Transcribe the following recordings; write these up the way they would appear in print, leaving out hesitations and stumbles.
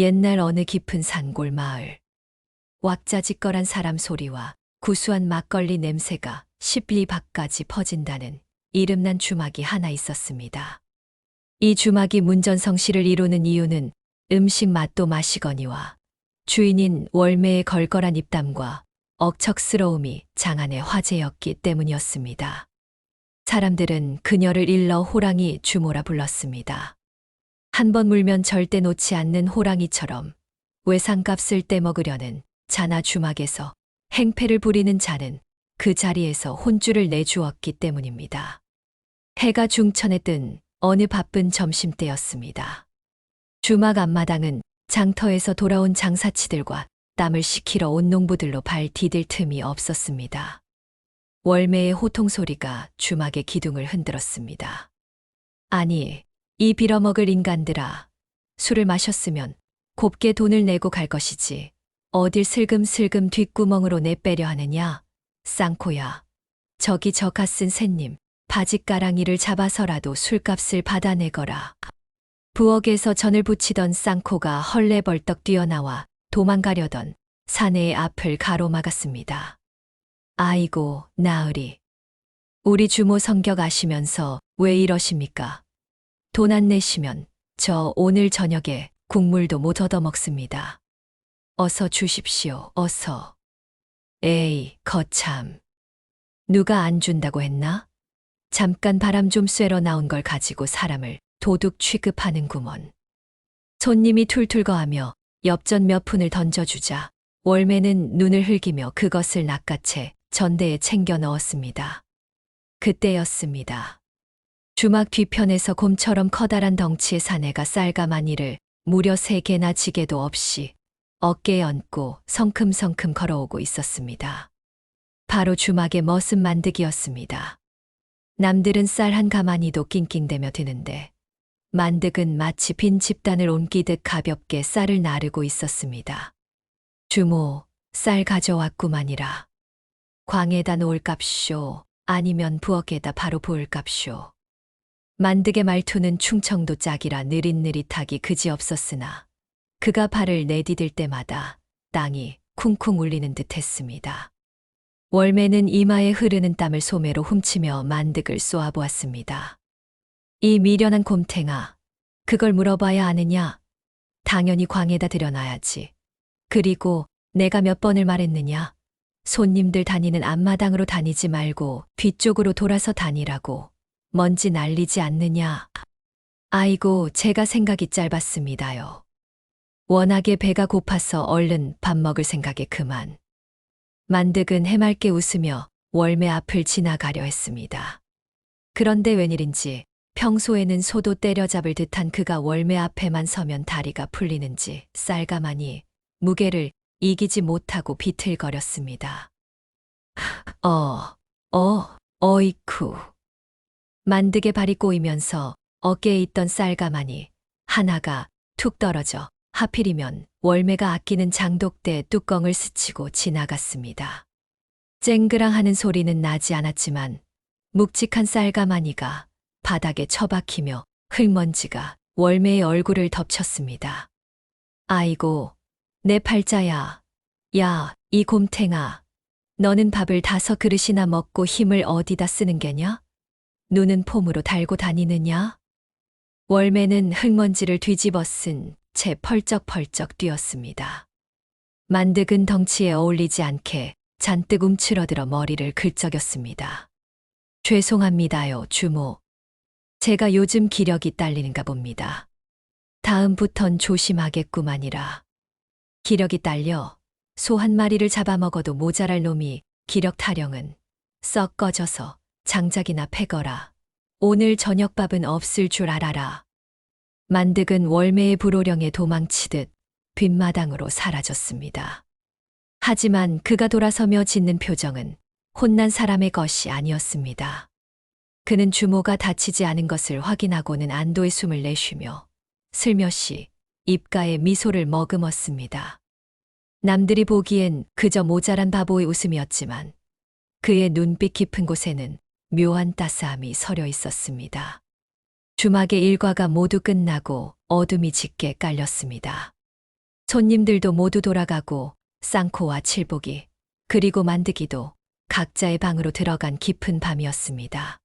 옛날 어느 깊은 산골 마을. 왁자지껄한 사람 소리와 구수한 막걸리 냄새가 10리 밖까지 퍼진다는 이름난 주막이 하나 있었습니다. 이 주막이 문전성시를 이루는 이유는 음식 맛도 마시거니와 주인인 월매의 걸걸한 입담과 억척스러움이 장안의 화제였기 때문이었습니다. 사람들은 그녀를 일러 호랑이 주모라 불렀습니다. 한 번 물면 절대 놓지 않는 호랑이처럼 외상값을 떼먹으려는 자나 주막에서 행패를 부리는 자는 그 자리에서 혼쭐을 내주었기 때문입니다. 해가 중천에 뜬 어느 바쁜 점심때였습니다. 주막 앞마당은 장터에서 돌아온 장사치들과 땀을 식히러 온 농부들로 발 디딜 틈이 없었습니다. 월매의 호통 소리가 주막의 기둥을 흔들었습니다. 아니, 이 빌어먹을 인간들아, 술을 마셨으면 곱게 돈을 내고 갈 것이지 어딜 슬금슬금 뒷구멍으로 내빼려 하느냐? 쌍코야, 저기 저 갓쓴 새님 바짓가랑이를 잡아서라도 술값을 받아내거라. 부엌에서 전을 부치던 쌍코가 헐레벌떡 뛰어나와 도망가려던 사내의 앞을 가로막았습니다. 아이고, 나으리. 우리 주모 성격 아시면서 왜 이러십니까? 돈 안 내시면 저 오늘 저녁에 국물도 못 얻어먹습니다. 어서 주십시오, 어서. 에이, 거참. 누가 안 준다고 했나? 잠깐 바람 좀 쐬러 나온 걸 가지고 사람을 도둑 취급하는구먼. 손님이 툴툴 거하며 엽전 몇 푼을 던져주자 월매는 눈을 흘기며 그것을 낚아채 전대에 챙겨 넣었습니다. 그때였습니다. 주막 뒤편에서 곰처럼 커다란 덩치의 사내가 쌀가마니를 무려 3개나 지게도 없이 어깨에 얹고 성큼성큼 걸어오고 있었습니다. 바로 주막의 머슴 만득이었습니다. 남들은 쌀 한 가마니도 낑낑대며 드는데 만득은 마치 빈 집단을 옮기듯 가볍게 쌀을 나르고 있었습니다. 주모, 쌀 가져왔구만이라. 광에다 놓을갑쇼, 아니면 부엌에다 바로 부을갑쇼. 만득의 말투는 충청도 짝이라 느릿느릿하기 그지없었으나 그가 발을 내디딜 때마다 땅이 쿵쿵 울리는 듯 했습니다. 월매는 이마에 흐르는 땀을 소매로 훔치며 만득을 쏘아보았습니다. 이 미련한 곰탱아, 그걸 물어봐야 아느냐? 당연히 광에다 들여놔야지. 그리고 내가 몇 번을 말했느냐? 손님들 다니는 앞마당으로 다니지 말고 뒤쪽으로 돌아서 다니라고. 먼지 날리지 않느냐? 아이고, 제가 생각이 짧았습니다요. 워낙에 배가 고파서 얼른 밥 먹을 생각에 그만. 만득은 해맑게 웃으며 월매 앞을 지나가려 했습니다. 그런데 웬일인지 평소에는 소도 때려잡을 듯한 그가 월매 앞에만 서면 다리가 풀리는지 쌀가마니 무게를 이기지 못하고 비틀거렸습니다. 어이쿠. 만득의 발이 꼬이면서 어깨에 있던 쌀가마니 하나가 툭 떨어져 하필이면 월매가 아끼는 장독대 뚜껑을 스치고 지나갔습니다. 쨍그랑 하는 소리는 나지 않았지만 묵직한 쌀가마니가 바닥에 처박히며 흙먼지가 월매의 얼굴을 덮쳤습니다. 아이고, 내 팔자야. 야, 이 곰탱아. 너는 밥을 5그릇이나 먹고 힘을 어디다 쓰는 게냐? 눈은 폼으로 달고 다니느냐? 월매는 흙먼지를 뒤집어 쓴 채 펄쩍펄쩍 뛰었습니다. 만득은 덩치에 어울리지 않게 잔뜩 움츠러들어 머리를 긁적였습니다. 죄송합니다요, 주모. 제가 요즘 기력이 딸리는가 봅니다. 다음부턴 조심하겠구만이라. 기력이 딸려 소 한 마리를 잡아먹어도 모자랄 놈이 기력 타령은 썩 꺼져서 장작이나 패거라. 오늘 저녁밥은 없을 줄 알아라. 만득은 월매의 불호령에 도망치듯 뒷마당으로 사라졌습니다. 하지만 그가 돌아서며 짓는 표정은 혼난 사람의 것이 아니었습니다. 그는 주모가 다치지 않은 것을 확인하고는 안도의 숨을 내쉬며 슬며시 입가에 미소를 머금었습니다. 남들이 보기엔 그저 모자란 바보의 웃음이었지만 그의 눈빛 깊은 곳에는 묘한 따스함이 서려 있었습니다. 주막의 일과가 모두 끝나고 어둠이 짙게 깔렸습니다. 손님들도 모두 돌아가고 쌍코와 칠복이 그리고 만드기도 각자의 방으로 들어간 깊은 밤이었습니다.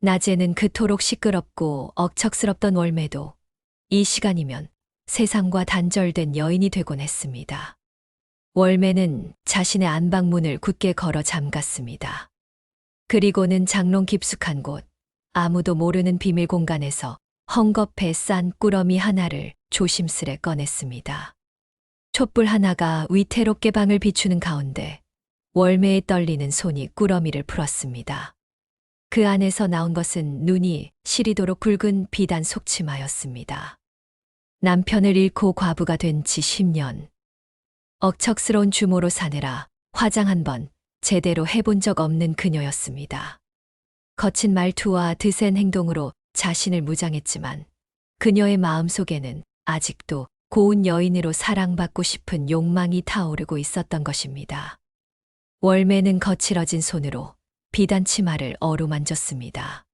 낮에는 그토록 시끄럽고 억척스럽던 월매도 이 시간이면 세상과 단절된 여인이 되곤 했습니다. 월매는 자신의 안방문을 굳게 걸어 잠갔습니다. 그리고는 장롱 깊숙한 곳, 아무도 모르는 비밀 공간에서 헝겊에 싼 꾸러미 하나를 조심스레 꺼냈습니다. 촛불 하나가 위태롭게 방을 비추는 가운데 월매에 떨리는 손이 꾸러미를 풀었습니다. 그 안에서 나온 것은 눈이 시리도록 굵은 비단 속치마였습니다. 남편을 잃고 과부가 된 지 10년. 억척스러운 주모로 사느라 화장 한 번 제대로 해본 적 없는 그녀였습니다. 거친 말투와 드센 행동으로 자신을 무장했지만 그녀의 마음속에는 아직도 고운 여인으로 사랑받고 싶은 욕망이 타오르고 있었던 것입니다. 월매는 거칠어진 손으로 비단 치마를 어루만졌습니다.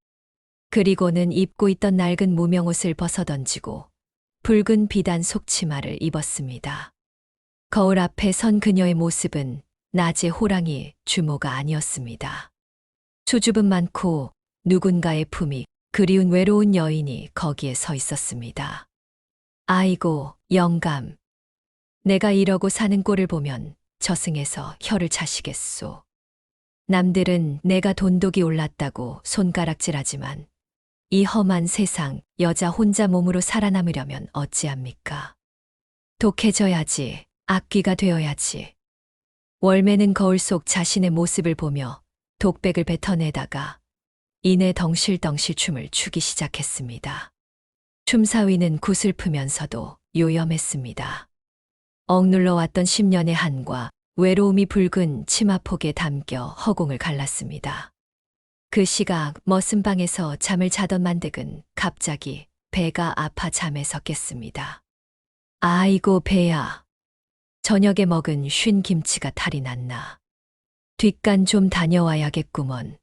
그리고는 입고 있던 낡은 무명옷을 벗어던지고 붉은 비단 속치마를 입었습니다. 거울 앞에 선 그녀의 모습은 낮의 호랑이 주모가 아니었습니다. 수줍음 많고 누군가의 품이 그리운 외로운 여인이 거기에 서 있었습니다. 아이고, 영감. 내가 이러고 사는 꼴을 보면 저승에서 혀를 차시겠소. 남들은 내가 돈독이 올랐다고 손가락질하지만 이 험한 세상 여자 혼자 몸으로 살아남으려면 어찌합니까? 독해져야지, 악귀가 되어야지. 월매는 거울 속 자신의 모습을 보며 독백을 뱉어내다가 이내 덩실덩실 춤을 추기 시작했습니다. 춤사위는 구슬프면서도 요염했습니다. 억눌러 왔던 10년의 한과 외로움이 붉은 치마폭에 담겨 허공을 갈랐습니다. 그 시각 머슴 방에서 잠을 자던 만득은 갑자기 배가 아파 잠에서 깼습니다. 아이고 배야. 저녁에 먹은 쉰 김치가 탈이 났나. 뒷간 좀 다녀와야겠구먼.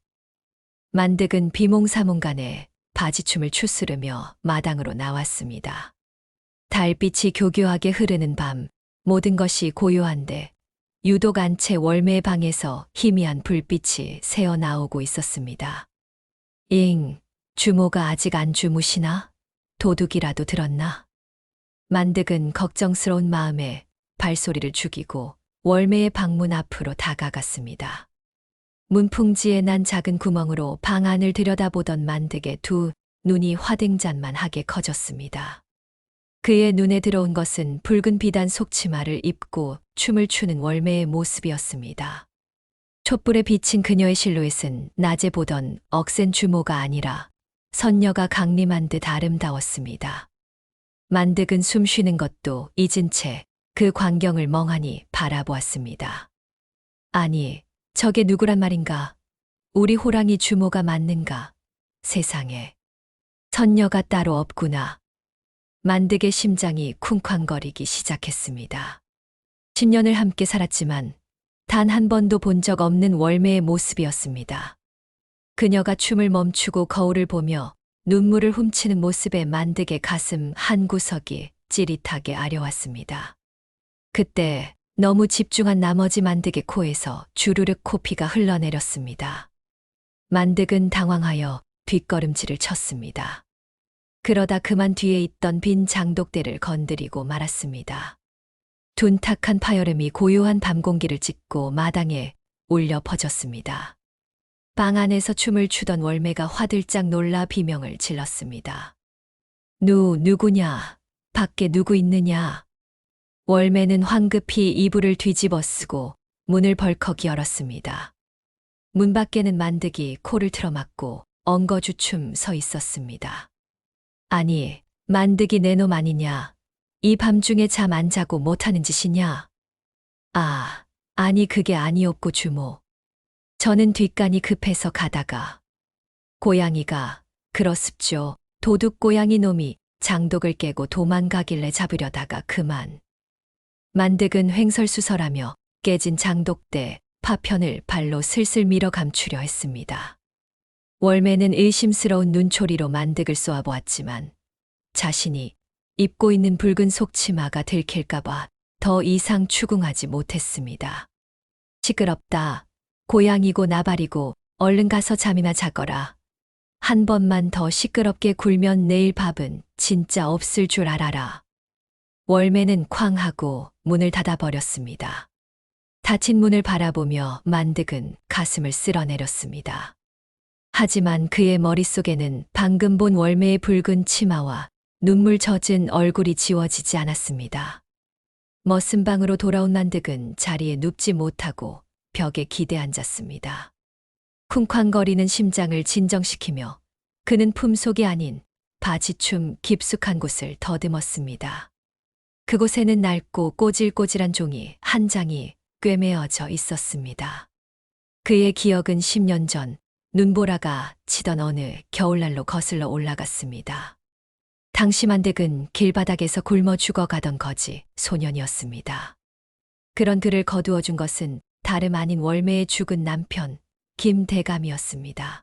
만득은 비몽사몽간에 바지춤을 추스르며 마당으로 나왔습니다. 달빛이 교교하게 흐르는 밤, 모든 것이 고요한데 유독 안채 월매의 방에서 희미한 불빛이 새어 나오고 있었습니다. 주모가 아직 안 주무시나? 도둑이라도 들었나? 만득은 걱정스러운 마음에 발소리를 죽이고 월매의 방문 앞으로 다가갔습니다. 문풍지에 난 작은 구멍으로 방 안을 들여다보던 만득의 두 눈이 화등잔만하게 커졌습니다. 그의 눈에 들어온 것은 붉은 비단 속치마를 입고 춤을 추는 월매의 모습이었습니다. 촛불에 비친 그녀의 실루엣은 낮에 보던 억센 주모가 아니라 선녀가 강림한 듯 아름다웠습니다. 만득은 숨 쉬는 것도 잊은 채 그 광경을 멍하니 바라보았습니다. 아니, 저게 누구란 말인가? 우리 호랑이 주모가 맞는가? 세상에. 선녀가 따로 없구나. 만득의 심장이 쿵쾅거리기 시작했습니다. 10년을 함께 살았지만 단 한 번도 본 적 없는 월매의 모습이었습니다. 그녀가 춤을 멈추고 거울을 보며 눈물을 훔치는 모습에 만득의 가슴 한 구석이 찌릿하게 아려왔습니다. 그때 너무 집중한 나머지 만득의 코에서 주르륵 코피가 흘러내렸습니다. 만득은 당황하여 뒷걸음질을 쳤습니다. 그러다 그만 뒤에 있던 빈 장독대를 건드리고 말았습니다. 둔탁한 파여름이 고요한 밤 공기를 찢고 마당에 울려 퍼졌습니다. 방 안에서 춤을 추던 월매가 화들짝 놀라 비명을 질렀습니다. 누구냐? 밖에 누구 있느냐? 월매는 황급히 이불을 뒤집어 쓰고 문을 벌컥 열었습니다. 문 밖에는 만득이 코를 틀어막고 엉거주춤 서 있었습니다. 아니, 만득이 내 놈 아니냐? 이 밤중에 잠 안 자고 못하는 짓이냐? 아니 그게 아니옵고 주모. 저는 뒷간이 급해서 가다가 고양이가 그렇습죠. 도둑 고양이 놈이 장독을 깨고 도망가길래 잡으려다가 그만. 만득은 횡설수설하며 깨진 장독대 파편을 발로 슬슬 밀어 감추려 했습니다. 월매는 의심스러운 눈초리로 만득을 쏘아보았지만 자신이 입고 있는 붉은 속치마가 들킬까봐 더 이상 추궁하지 못했습니다. 시끄럽다. 고양이고 나발이고 얼른 가서 잠이나 자거라. 한 번만 더 시끄럽게 굴면 내일 밥은 진짜 없을 줄 알아라. 월매는 쾅 하고 문을 닫아버렸습니다. 닫힌 문을 바라보며 만득은 가슴을 쓸어내렸습니다. 하지만 그의 머릿속에는 방금 본 월매의 붉은 치마와 눈물 젖은 얼굴이 지워지지 않았습니다. 머슴 방으로 돌아온 만득은 자리에 눕지 못하고 벽에 기대앉았습니다. 쿵쾅거리는 심장을 진정시키며 그는 품속이 아닌 바지춤 깊숙한 곳을 더듬었습니다. 그곳에는 낡고 꼬질꼬질한 종이 한 장이 꿰매어져 있었습니다. 그의 기억은 10년 전 눈보라가 치던 어느 겨울날로 거슬러 올라갔습니다. 당시 만득은 길바닥에서 굶어 죽어가던 거지 소년이었습니다. 그런 그를 거두어준 것은 다름 아닌 월매의 죽은 남편 김대감이었습니다.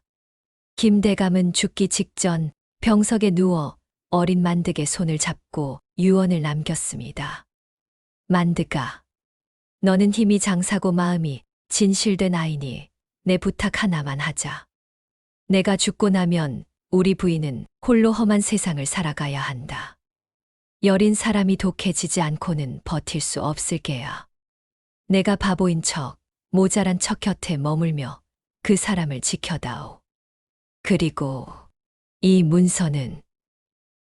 김대감은 죽기 직전 병석에 누워 어린 만득의 손을 잡고 유언을 남겼습니다. 만득아, 너는 힘이 장사고 마음이 진실된 아이니 내 부탁 하나만 하자. 내가 죽고 나면 우리 부인은 홀로 험한 세상을 살아가야 한다. 여린 사람이 독해지지 않고는 버틸 수 없을 게야. 내가 바보인 척, 모자란 척 곁에 머물며 그 사람을 지켜다오. 그리고 이 문서는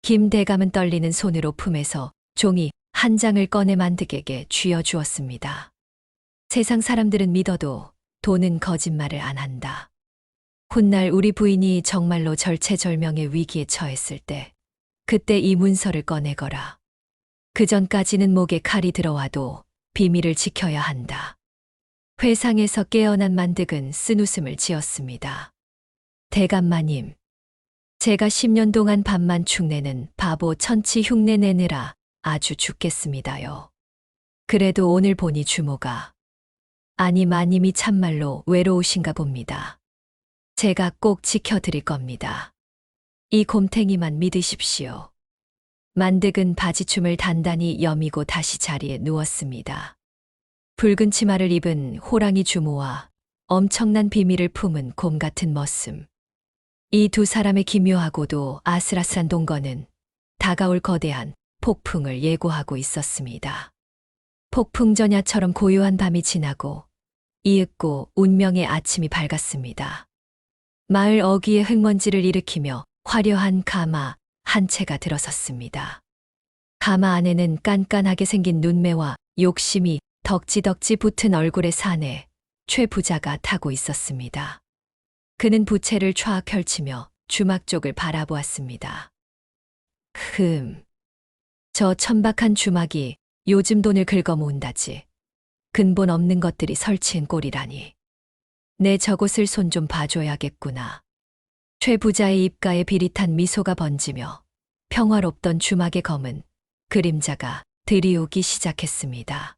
김대감은 떨리는 손으로 품에서 종이 한 장을 꺼내 만득에게 쥐어주었습니다. 세상 사람들은 믿어도 돈은 거짓말을 안 한다. 훗날 우리 부인이 정말로 절체절명의 위기에 처했을 때 그때 이 문서를 꺼내거라. 그 전까지는 목에 칼이 들어와도 비밀을 지켜야 한다. 회상에서 깨어난 만득은 쓴웃음을 지었습니다. 대감마님, 제가 10년 동안 밥만 축내는 바보 천치 흉내 내느라 아주 죽겠습니다요. 그래도 오늘 보니 주모가 아니 마님이 참말로 외로우신가 봅니다. 제가 꼭 지켜드릴 겁니다. 이 곰탱이만 믿으십시오. 만득은 바지춤을 단단히 여미고 다시 자리에 누웠습니다. 붉은 치마를 입은 호랑이 주모와 엄청난 비밀을 품은 곰 같은 머슴. 이 두 사람의 기묘하고도 아슬아슬한 동거는 다가올 거대한 폭풍을 예고하고 있었습니다. 폭풍전야처럼 고요한 밤이 지나고 이윽고 운명의 아침이 밝았습니다. 마을 어귀의 흙먼지를 일으키며 화려한 가마 한 채가 들어섰습니다. 가마 안에는 깐깐하게 생긴 눈매와 욕심이 덕지덕지 붙은 얼굴의 사내 최 부자가 타고 있었습니다. 그는 부채를 촤악 펼치며 주막 쪽을 바라보았습니다. 저 천박한 주막이 요즘 돈을 긁어모은다지. 근본 없는 것들이 설치인 꼴이라니. 내 저곳을 손 좀 봐줘야겠구나. 최 부자의 입가에 비릿한 미소가 번지며 평화롭던 주막의 검은 그림자가 들이오기 시작했습니다.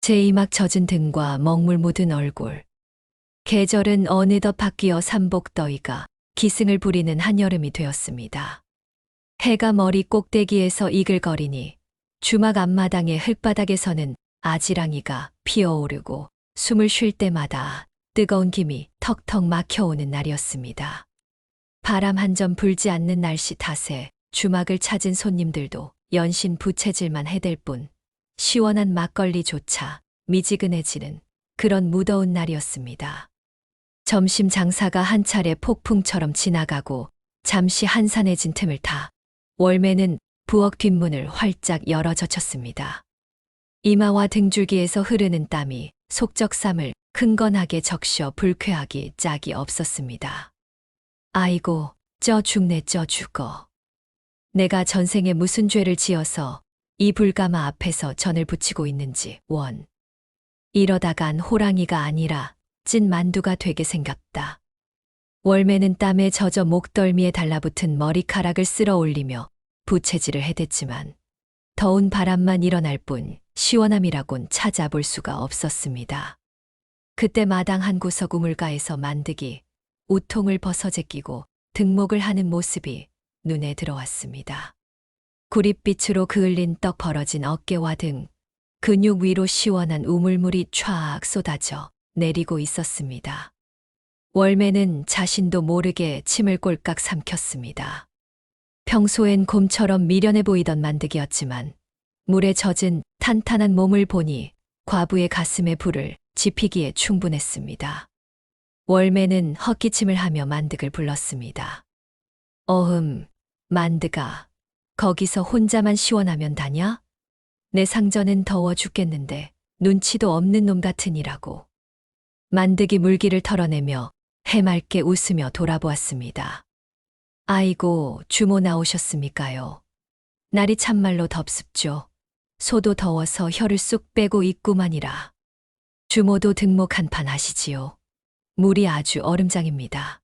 제 이막 젖은 등과 먹물 묻은 얼굴. 계절은 어느덧 바뀌어 삼복더위가 기승을 부리는 한여름이 되었습니다. 해가 머리 꼭대기에서 이글거리니 주막 앞마당의 흙바닥에서는 아지랑이가 피어오르고 숨을 쉴 때마다 뜨거운 김이 턱턱 막혀오는 날이었습니다. 바람 한 점 불지 않는 날씨 탓에 주막을 찾은 손님들도 연신 부채질만 해댈 뿐 시원한 막걸리조차 미지근해지는 그런 무더운 날이었습니다. 점심 장사가 한 차례 폭풍처럼 지나가고 잠시 한산해진 틈을 타 월매는 부엌 뒷문을 활짝 열어 젖혔습니다. 이마와 등줄기에서 흐르는 땀이 속적삼을 흥건하게 적셔 불쾌하기 짝이 없었습니다. 아이고, 쪄 죽네 쪄 죽어. 내가 전생에 무슨 죄를 지어서 이 불가마 앞에서 전을 붙이고 있는지 원. 이러다간 호랑이가 아니라 찐 만두가 되게 생겼다. 월매는 땀에 젖어 목덜미에 달라붙은 머리카락을 쓸어 올리며 부채질을 해댔지만 더운 바람만 일어날 뿐 시원함이라곤 찾아볼 수가 없었습니다. 그때 마당 한 구석 우물가에서 만득이 우통을 벗어 제끼고 등목을 하는 모습이 눈에 들어왔습니다. 구릿빛으로 그을린 떡 벌어진 어깨와 등 근육 위로 시원한 우물물이 촤악 쏟아져 내리고 있었습니다. 월매는 자신도 모르게 침을 꼴깍 삼켰습니다. 평소엔 곰처럼 미련해 보이던 만득이었지만 물에 젖은 탄탄한 몸을 보니 과부의 가슴에 불을 지피기에 충분했습니다. 월매는 헛기침을 하며 만득을 불렀습니다. 어흠, 만득아, 거기서 혼자만 시원하면 다냐? 내 상전은 더워 죽겠는데 눈치도 없는 놈 같으니라고. 만득이 물기를 털어내며 해맑게 웃으며 돌아보았습니다. 아이고, 주모 나오셨습니까요? 날이 참말로 덥습죠. 소도 더워서 혀를 쑥 빼고 있구만이라. 주모도 등목 한판 하시지요. 물이 아주 얼음장입니다.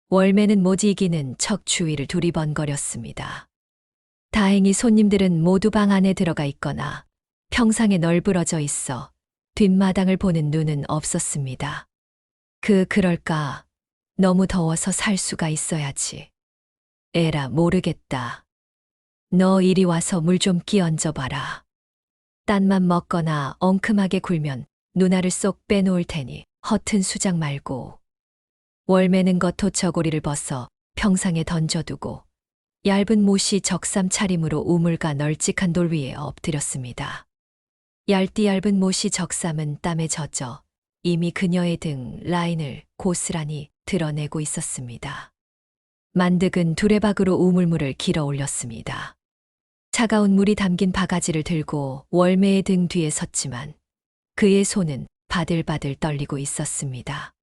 월매는 못 이기는 척 주위를 두리번거렸습니다. 다행히 손님들은 모두 방 안에 들어가 있거나 평상에 널브러져 있어 뒷마당을 보는 눈은 없었습니다. 그럴까? 너무 더워서 살 수가 있어야지. 에라 모르겠다. 너 이리 와서 물 좀 끼얹어 봐라. 딴만 먹거나 엉큼하게 굴면 누나를 쏙 빼놓을 테니 허튼 수작 말고. 월매는 겉토처고리를 벗어 평상에 던져두고 얇은 못이 적삼 차림으로 우물가 널찍한 돌 위에 엎드렸습니다. 얇디 얇은 못이 적삼은 땀에 젖어 이미 그녀의 등 라인을 고스란히 드러내고 있었습니다. 만득은 두레박으로 우물물을 길어 올렸습니다. 차가운 물이 담긴 바가지를 들고 월매의 등 뒤에 섰지만 그의 손은 바들바들 떨리고 있었습니다.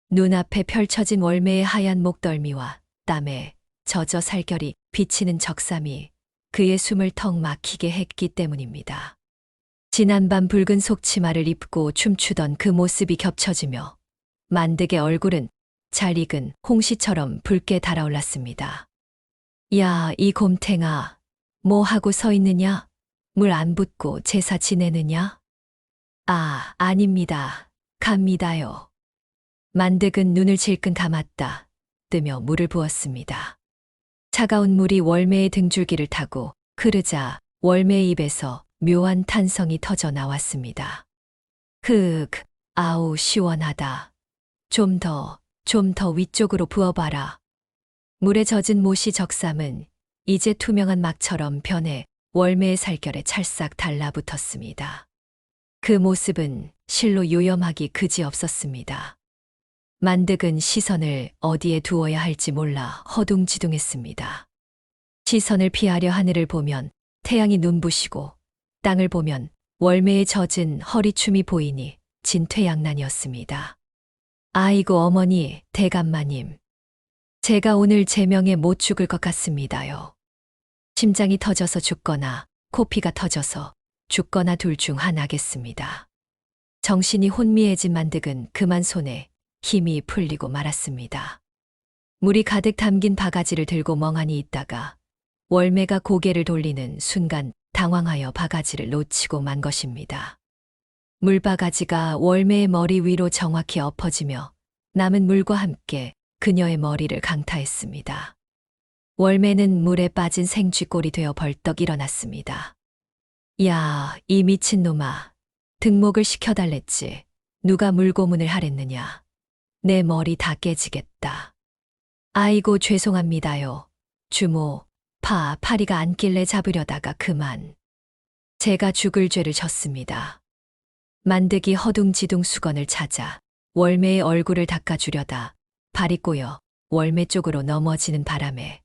눈앞에 펼쳐진 월매의 하얀 목덜미와 땀에 젖어 살결이 비치는 적삼이 그의 숨을 턱 막히게 했기 때문입니다. 지난밤 붉은 속치마를 입고 춤추던 그 모습이 겹쳐지며 만득의 얼굴은 잘 익은 홍시처럼 붉게 달아올랐습니다. 야, 이 곰탱아, 뭐 하고 서 있느냐? 물 안 붓고 제사 지내느냐? 아, 아닙니다. 갑니다요. 만득은 눈을 질끈 감았다. 뜨며 물을 부었습니다. 차가운 물이 월매의 등줄기를 타고 흐르자 월매의 입에서 묘한 탄성이 터져 나왔습니다. 아우 시원하다. 좀 더 위쪽으로 부어봐라. 물에 젖은 못이 적삼은 이제 투명한 막처럼 변해 월매의 살결에 찰싹 달라붙었습니다. 그 모습은 실로 요염하기 그지없었습니다. 만득은 시선을 어디에 두어야 할지 몰라 허둥지둥했습니다. 시선을 피하려 하늘을 보면 태양이 눈부시고 땅을 보면 월매에 젖은 허리춤이 보이니 진퇴양난이었습니다. 아이고 어머니, 대감마님. 제가 오늘 제명에 못 죽을 것 같습니다요. 심장이 터져서 죽거나 코피가 터져서 죽거나 둘 중 하나겠습니다. 정신이 혼미해진 만득은 그만 손에 힘이 풀리고 말았습니다. 물이 가득 담긴 바가지를 들고 멍하니 있다가 월매가 고개를 돌리는 순간 당황하여 바가지를 놓치고 만 것입니다. 물바가지가 월매의 머리 위로 정확히 엎어지며 남은 물과 함께 그녀의 머리를 강타했습니다. 월매는 물에 빠진 생쥐꼴이 되어 벌떡 일어났습니다. 야, 이 미친놈아. 등목을 시켜달랬지. 누가 물고문을 하랬느냐. 내 머리 다 깨지겠다. 아이고 죄송합니다요. 주모, 파리가 안길래 잡으려다가 그만. 제가 죽을 죄를 졌습니다. 만득이 허둥지둥 수건을 찾아 월매의 얼굴을 닦아주려다 발이 꼬여 월매 쪽으로 넘어지는 바람에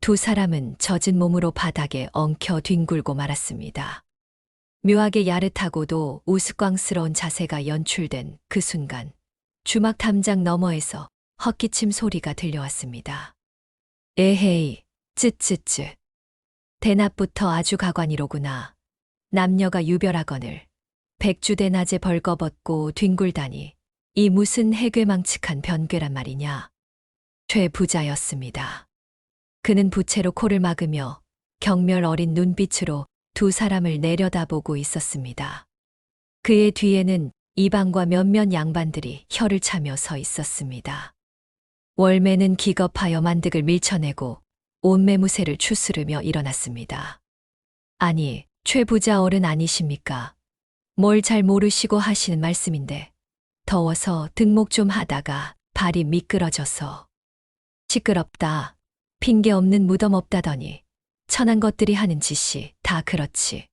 두 사람은 젖은 몸으로 바닥에 엉켜 뒹굴고 말았습니다. 묘하게 야릇하고도 우스꽝스러운 자세가 연출된 그 순간 주막 담장 너머에서 헛기침 소리가 들려왔습니다. 에헤이, 쯧쯧쯧. 대낮부터 아주 가관이로구나. 남녀가 유별하거늘 백주대낮에 벌거벗고 뒹굴다니 이 무슨 해괴망측한 변괴란 말이냐. 최 부자였습니다. 그는 부채로 코를 막으며 경멸 어린 눈빛으로 두 사람을 내려다보고 있었습니다. 그의 뒤에는 이방과 몇몇 양반들이 혀를 차며 서 있었습니다. 월매는 기겁하여 만득을 밀쳐내고 온 매무새를 추스르며 일어났습니다. 아니, 최 부자 어른 아니십니까? 뭘 잘 모르시고 하시는 말씀인데 더워서 등목 좀 하다가 발이 미끄러져서. 시끄럽다. 핑계 없는 무덤 없다더니 천한 것들이 하는 짓이 다 그렇지.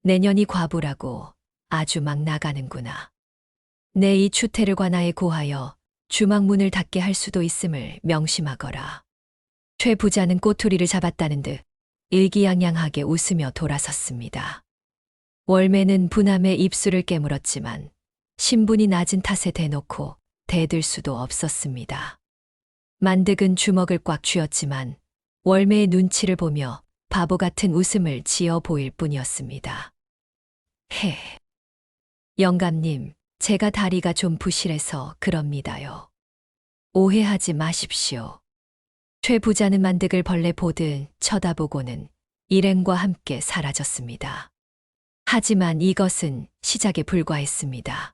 내년이 과부라고 아주 막 나가는구나. 내 이 추태를 관하에 고하여 주막문을 닫게 할 수도 있음을 명심하거라. 최 부자는 꼬투리를 잡았다는 듯 일기양양하게 웃으며 돌아섰습니다. 월매는 분함에 입술을 깨물었지만 신분이 낮은 탓에 대놓고 대들 수도 없었습니다. 만득은 주먹을 꽉 쥐었지만 월매의 눈치를 보며 바보 같은 웃음을 지어 보일 뿐이었습니다. 헤. 영감님, 제가 다리가 좀 부실해서 그럽니다요. 오해하지 마십시오. 최 부자는 만득을 벌레 보듯 쳐다보고는 일행과 함께 사라졌습니다. 하지만 이것은 시작에 불과했습니다.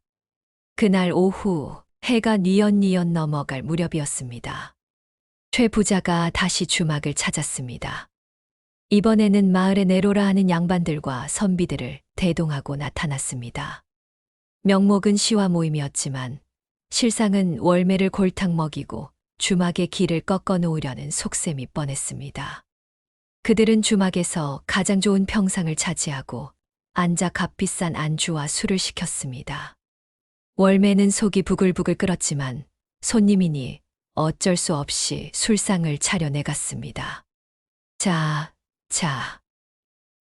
그날 오후 해가 뉘엿뉘엿 넘어갈 무렵이었습니다. 최 부자가 다시 주막을 찾았습니다. 이번에는 마을에 내로라 하는 양반들과 선비들을 대동하고 나타났습니다. 명목은 시와 모임이었지만 실상은 월매를 골탕 먹이고 주막의 길을 꺾어 놓으려는 속셈이 뻔했습니다. 그들은 주막에서 가장 좋은 평상을 차지하고 앉아 값비싼 안주와 술을 시켰습니다. 월매는 속이 부글부글 끓었지만 손님이니 어쩔 수 없이 술상을 차려내갔습니다. 자.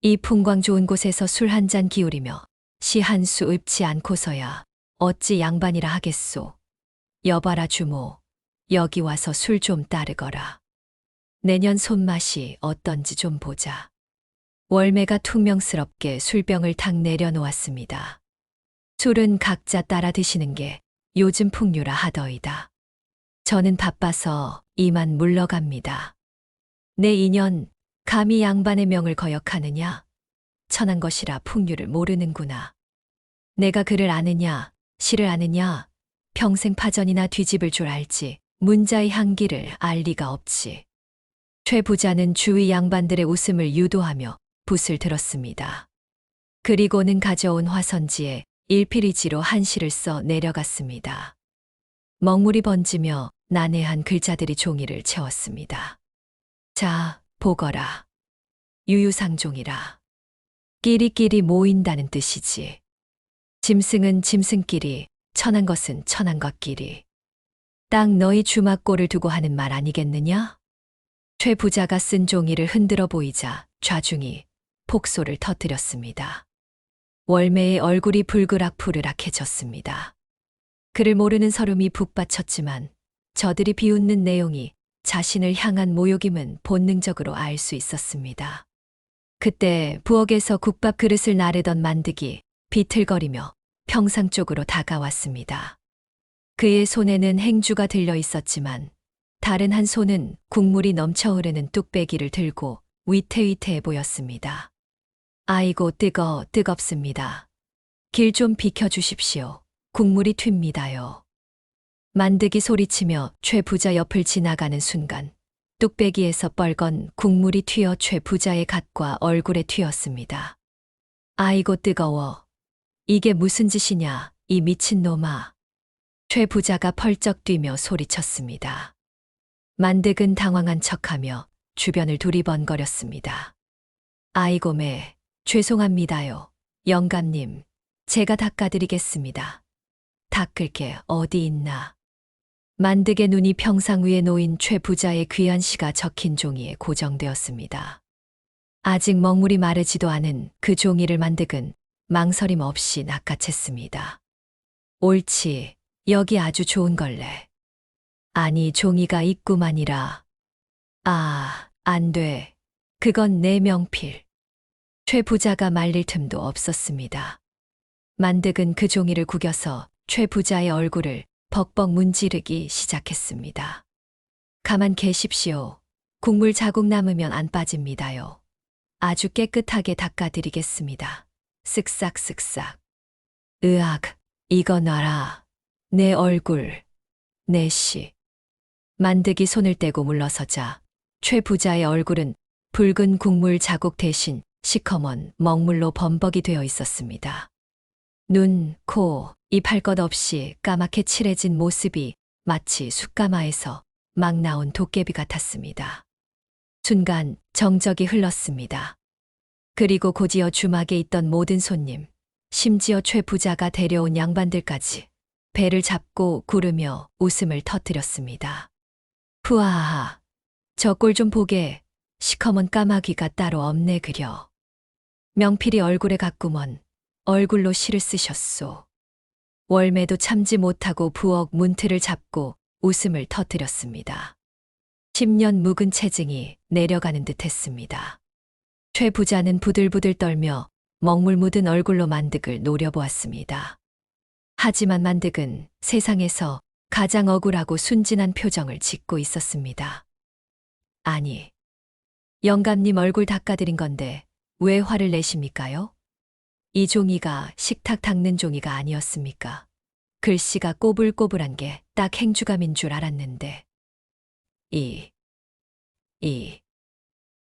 이 풍광 좋은 곳에서 술 한 잔 기울이며 시 한 수 읊지 않고서야 어찌 양반이라 하겠소. 여봐라 주모, 여기 와서 술 좀 따르거라. 내년 손맛이 어떤지 좀 보자. 월매가 퉁명스럽게 술병을 탁 내려놓았습니다. 술은 각자 따라 드시는 게 요즘 풍류라 하더이다. 저는 바빠서 이만 물러갑니다. 내 인연 감히 양반의 명을 거역하느냐? 천한 것이라 풍류를 모르는구나. 내가 그를 아느냐, 시를 아느냐, 평생 파전이나 뒤집을 줄 알지 문자의 향기를 알 리가 없지. 최 부자는 주위 양반들의 웃음을 유도하며 붓을 들었습니다. 그리고는 가져온 화선지에 일필이지로 한 시를 써 내려갔습니다. 먹물이 번지며 난해한 글자들이 종이를 채웠습니다. 자, 보거라. 유유상종이라. 끼리끼리 모인다는 뜻이지. 짐승은 짐승끼리, 천한 것은 천한 것끼리. 딱 너희 주막골을 두고 하는 말 아니겠느냐? 최 부자가 쓴 종이를 흔들어 보이자 좌중이 폭소를 터뜨렸습니다. 월매의 얼굴이 불그락푸르락해졌습니다. 그를 모르는 서름이 북받쳤지만 저들이 비웃는 내용이 자신을 향한 모욕임은 본능적으로 알 수 있었습니다. 그때 부엌에서 국밥 그릇을 나르던 만득이 비틀거리며 평상 쪽으로 다가왔습니다. 그의 손에는 행주가 들려 있었지만 다른 한 손은 국물이 넘쳐 흐르는 뚝배기를 들고 위태위태해 보였습니다. 아이고 뜨겁습니다. 길 좀 비켜주십시오. 국물이 튑니다요. 만득이 소리치며 최 부자 옆을 지나가는 순간 뚝배기에서 뻘건 국물이 튀어 최 부자의 갓과 얼굴에 튀었습니다. 아이고 뜨거워. 이게 무슨 짓이냐, 이 미친놈아. 최 부자가 펄쩍 뛰며 소리쳤습니다. 만득은 당황한 척하며 주변을 두리번거렸습니다. 아이고 매, 죄송합니다요. 영감님, 제가 닦아드리겠습니다. 닦을 게 어디 있나. 만득의 눈이 평상 위에 놓인 최 부자의 귀한 시가 적힌 종이에 고정되었습니다. 아직 먹물이 마르지도 않은 그 종이를 만득은 망설임 없이 낚아챘습니다. 옳지, 여기 아주 좋은 걸래. 아니 종이가 있구만이라. 아, 안 돼. 그건 내 명필. 최 부자가 말릴 틈도 없었습니다. 만득은 그 종이를 구겨서 최 부자의 얼굴을 벅벅 문지르기 시작했습니다. 가만 계십시오. 국물 자국 남으면 안 빠집니다요. 아주 깨끗하게 닦아드리겠습니다. 쓱싹쓱싹. 으악, 이거 놔라. 내 얼굴, 내 시. 만득이 손을 떼고 물러서자 최 부자의 얼굴은 붉은 국물 자국 대신 시커먼 먹물로 범벅이 되어 있었습니다. 눈, 코, 입 할 것 없이 까맣게 칠해진 모습이 마치 숯가마에서 막 나온 도깨비 같았습니다. 순간 정적이 흘렀습니다. 그리고 곧이어 주막에 있던 모든 손님, 심지어 최 부자가 데려온 양반들까지 배를 잡고 구르며 웃음을 터뜨렸습니다. 푸아하하, 저 꼴 좀 보게. 시커먼 까마귀가 따로 없네 그려. 명필이 얼굴에 가꾸먼 얼굴로 시를 쓰셨소. 월매도 참지 못하고 부엌 문틀을 잡고 웃음을 터뜨렸습니다. 10년 묵은 체증이 내려가는 듯 했습니다. 최 부자는 부들부들 떨며 먹물 묻은 얼굴로 만득을 노려보았습니다. 하지만 만득은 세상에서 가장 억울하고 순진한 표정을 짓고 있었습니다. 아니, 영감님 얼굴 닦아드린 건데 왜 화를 내십니까요? 이 종이가 식탁 닦는 종이가 아니었습니까? 글씨가 꼬불꼬불한 게 딱 행주감인 줄 알았는데. 이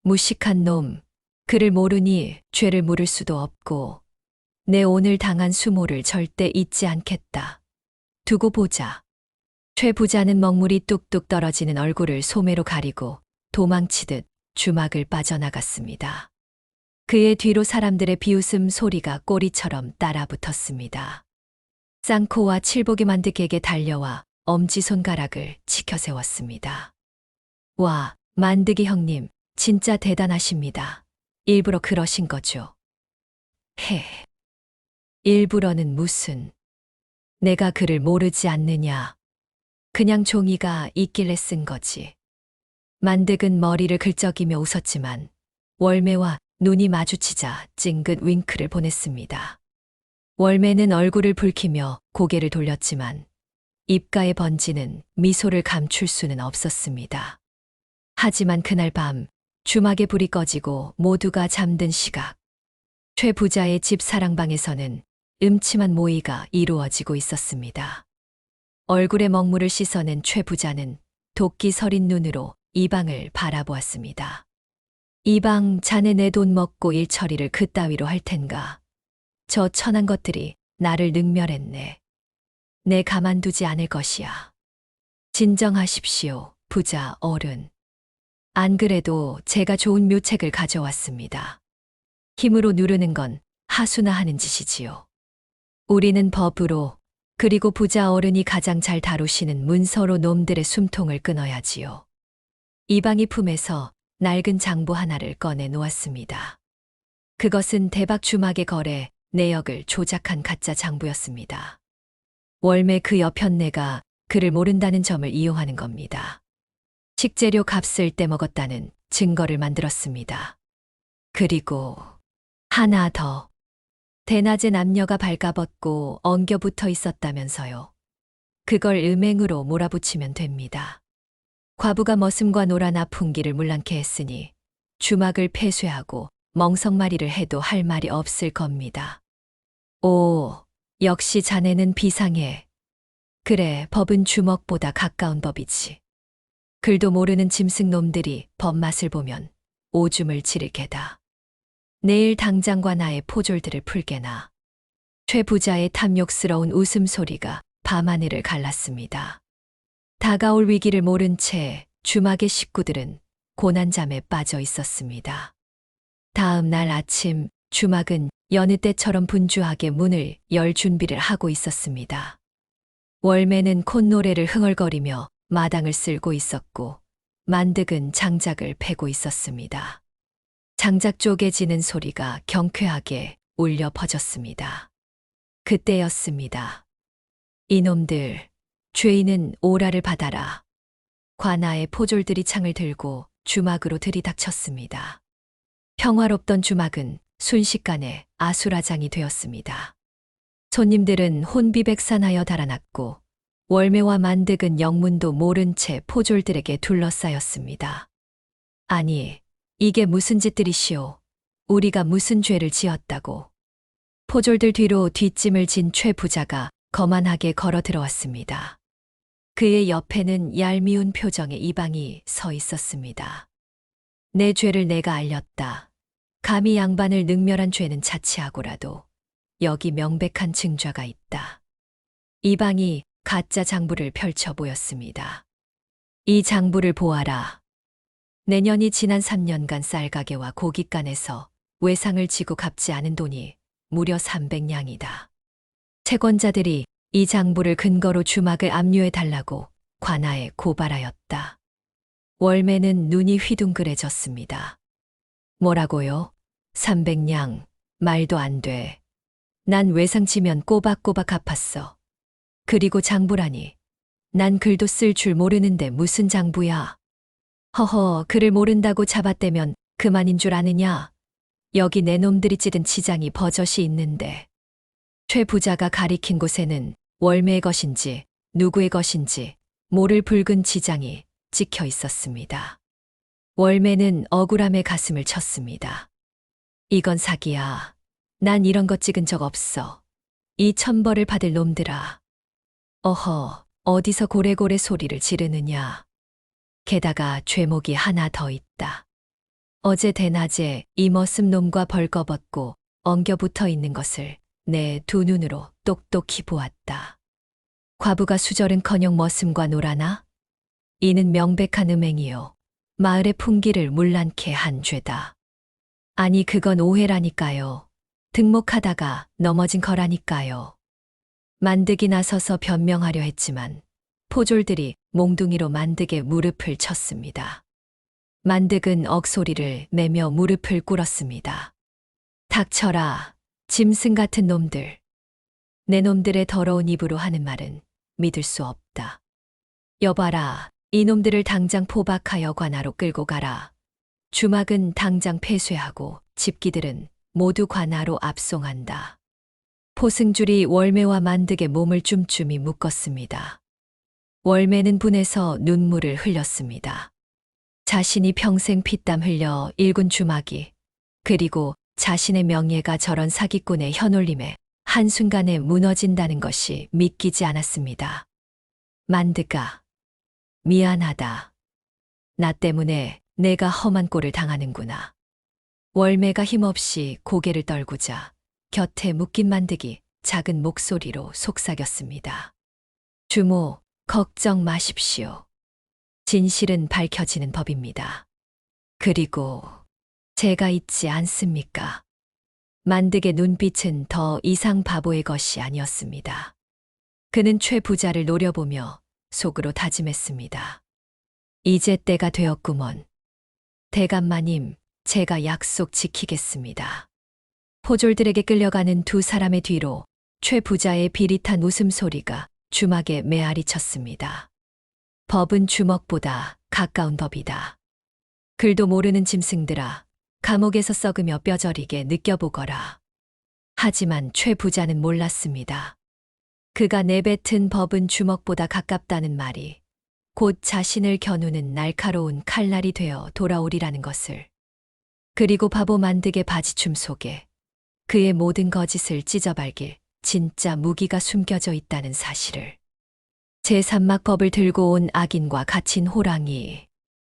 무식한 놈, 그를 모르니 죄를 물을 수도 없고 내 오늘 당한 수모를 절대 잊지 않겠다. 두고 보자. 최 부자는 먹물이 뚝뚝 떨어지는 얼굴을 소매로 가리고 도망치듯 주막을 빠져나갔습니다. 그의 뒤로 사람들의 비웃음 소리가 꼬리처럼 따라붙었습니다. 쌍코와 칠복이 만득에게 달려와 엄지손가락을 치켜 세웠습니다. 와, 만득이 형님, 진짜 대단하십니다. 일부러 그러신 거죠. 헤. 일부러는 무슨. 내가 그를 모르지 않느냐. 그냥 종이가 있길래 쓴 거지. 만득은 머리를 긁적이며 웃었지만 월매와 눈이 마주치자 찡긋 윙크를 보냈습니다. 월매는 얼굴을 붉히며 고개를 돌렸지만 입가에 번지는 미소를 감출 수는 없었습니다. 하지만 그날 밤 주막에 불이 꺼지고 모두가 잠든 시각, 최 부자의 집 사랑방에서는 음침한 모의가 이루어지고 있었습니다. 얼굴에 먹물을 씻어낸 최 부자는 도끼 서린 눈으로 이 방을 바라보았습니다. 이 방 자네 내 돈 먹고 일처리를 그따위로 할 텐가. 저 천한 것들이 나를 능멸했네. 내 가만두지 않을 것이야. 진정하십시오, 부자 어른. 안 그래도 제가 좋은 묘책을 가져왔습니다. 힘으로 누르는 건 하수나 하는 짓이지요. 우리는 법으로, 그리고 부자 어른이 가장 잘 다루시는 문서로 놈들의 숨통을 끊어야지요. 이방이 품에서 낡은 장부 하나를 꺼내 놓았습니다. 그것은 대박 주막에 걸에 내역을 조작한 가짜 장부였습니다. 월매 그 여편네가 그를 모른다는 점을 이용하는 겁니다. 식재료 값을 떼먹었다는 증거를 만들었습니다. 그리고 하나 더. 대낮에 남녀가 발가벗고 엉겨붙어 있었다면서요. 그걸 음행으로 몰아붙이면 됩니다. 과부가 머슴과 놀아나 풍기를 물랑케 했으니 주막을 폐쇄하고 멍석마리를 해도 할 말이 없을 겁니다. 오, 역시 자네는 비상해. 그래, 법은 주먹보다 가까운 법이지. 글도 모르는 짐승놈들이 법맛을 보면 오줌을 지를 게다. 내일 당장과 나의 포졸들을 풀게나. 최 부자의 탐욕스러운 웃음소리가 밤하늘을 갈랐습니다. 다가올 위기를 모른 채 주막의 식구들은 고난잠에 빠져 있었습니다. 다음 날 아침 주막은 여느 때처럼 분주하게 문을 열 준비를 하고 있었습니다. 월매는 콧노래를 흥얼거리며 마당을 쓸고 있었고 만득은 장작을 패고 있었습니다. 장작 쪼개지는 소리가 경쾌하게 울려 퍼졌습니다. 그때였습니다. 이놈들, 죄인은 오라를 받아라. 관아의 포졸들이 창을 들고 주막으로 들이닥쳤습니다. 평화롭던 주막은 순식간에 아수라장이 되었습니다. 손님들은 혼비백산하여 달아났고 월매와 만득은 영문도 모른 채 포졸들에게 둘러싸였습니다. 아니, 이게 무슨 짓들이시오? 우리가 무슨 죄를 지었다고? 포졸들 뒤로 뒷짐을 진 최 부자가 거만하게 걸어 들어왔습니다. 그의 옆에는 얄미운 표정의 이방이 서 있었습니다. 내 죄를 내가 알렸다. 감히 양반을 능멸한 죄는 자치하고라도 여기 명백한 증좌가 있다. 이방이 가짜 장부를 펼쳐 보였습니다. 이 장부를 보아라. 내년이 지난 3년간 쌀가게와 고깃간에서 외상을 지고 갚지 않은 돈이 무려 300냥이다. 채권자들이 이 장부를 근거로 주막을 압류해 달라고 관아에 고발하였다. 월매는 눈이 휘둥그레졌습니다. 뭐라고요? 300냥, 말도 안 돼. 난 외상 지면 꼬박꼬박 갚았어. 그리고 장부라니. 난 글도 쓸 줄 모르는데 무슨 장부야. 허허, 글을 모른다고 잡아떼면 그만인 줄 아느냐? 여기 내 놈들이 찌든 지장이 버젓이 있는데. 최 부자가 가리킨 곳에는 월매의 것인지 누구의 것인지 모를 붉은 지장이 찍혀 있었습니다. 월매는 억울함에 가슴을 쳤습니다. 이건 사기야. 난 이런 것 찍은 적 없어. 이 천벌을 받을 놈들아. 어허, 어디서 고래고래 소리를 지르느냐. 게다가 죄목이 하나 더 있다. 어제 대낮에 이 머슴 놈과 벌거벗고 엉겨붙어 있는 것을 내 두 눈으로 똑똑히 보았다. 과부가 수절은커녕 머슴과 놀아나? 이는 명백한 음행이요. 마을의 풍기를 문란케 한 죄다. 아니 그건 오해라니까요. 등목하다가 넘어진 거라니까요. 만득이 나서서 변명하려 했지만 포졸들이 몽둥이로 만득의 무릎을 쳤습니다. 만득은 억소리를 내며 무릎을 꿇었습니다. 닥쳐라, 짐승 같은 놈들. 내 놈들의 더러운 입으로 하는 말은 믿을 수 없다. 여봐라, 이 놈들을 당장 포박하여 관아로 끌고 가라. 주막은 당장 폐쇄하고 집기들은 모두 관아로 압송한다. 포승줄이 월매와 만득의 몸을 쫌쫌이 묶었습니다. 월매는 분해서 눈물을 흘렸습니다. 자신이 평생 피땀 흘려 일군 주막이 그리고 자신의 명예가 저런 사기꾼의 현올림에 한순간에 무너진다는 것이 믿기지 않았습니다. 만득아, 미안하다. 나 때문에 내가 험한 꼴을 당하는구나. 월매가 힘없이 고개를 떨구자 곁에 묶인 만득이 작은 목소리로 속삭였습니다. 주모, 걱정 마십시오. 진실은 밝혀지는 법입니다. 그리고 제가 있지 않습니까? 만득의 눈빛은 더 이상 바보의 것이 아니었습니다. 그는 최 부자를 노려보며 속으로 다짐했습니다. 이제 때가 되었구먼. 대감마님, 제가 약속 지키겠습니다. 포졸들에게 끌려가는 두 사람의 뒤로 최 부자의 비릿한 웃음소리가 주막에 메아리 쳤습니다. 법은 주먹보다 가까운 법이다. 글도 모르는 짐승들아, 감옥에서 썩으며 뼈저리게 느껴보거라. 하지만 최 부자는 몰랐습니다. 그가 내뱉은 법은 주먹보다 가깝다는 말이 곧 자신을 겨누는 날카로운 칼날이 되어 돌아오리라는 것을. 그리고 바보 만득의 바지춤 속에 그의 모든 거짓을 찢어발길 진짜 무기가 숨겨져 있다는 사실을. 제3막법을 들고 온 악인과 갇힌 호랑이.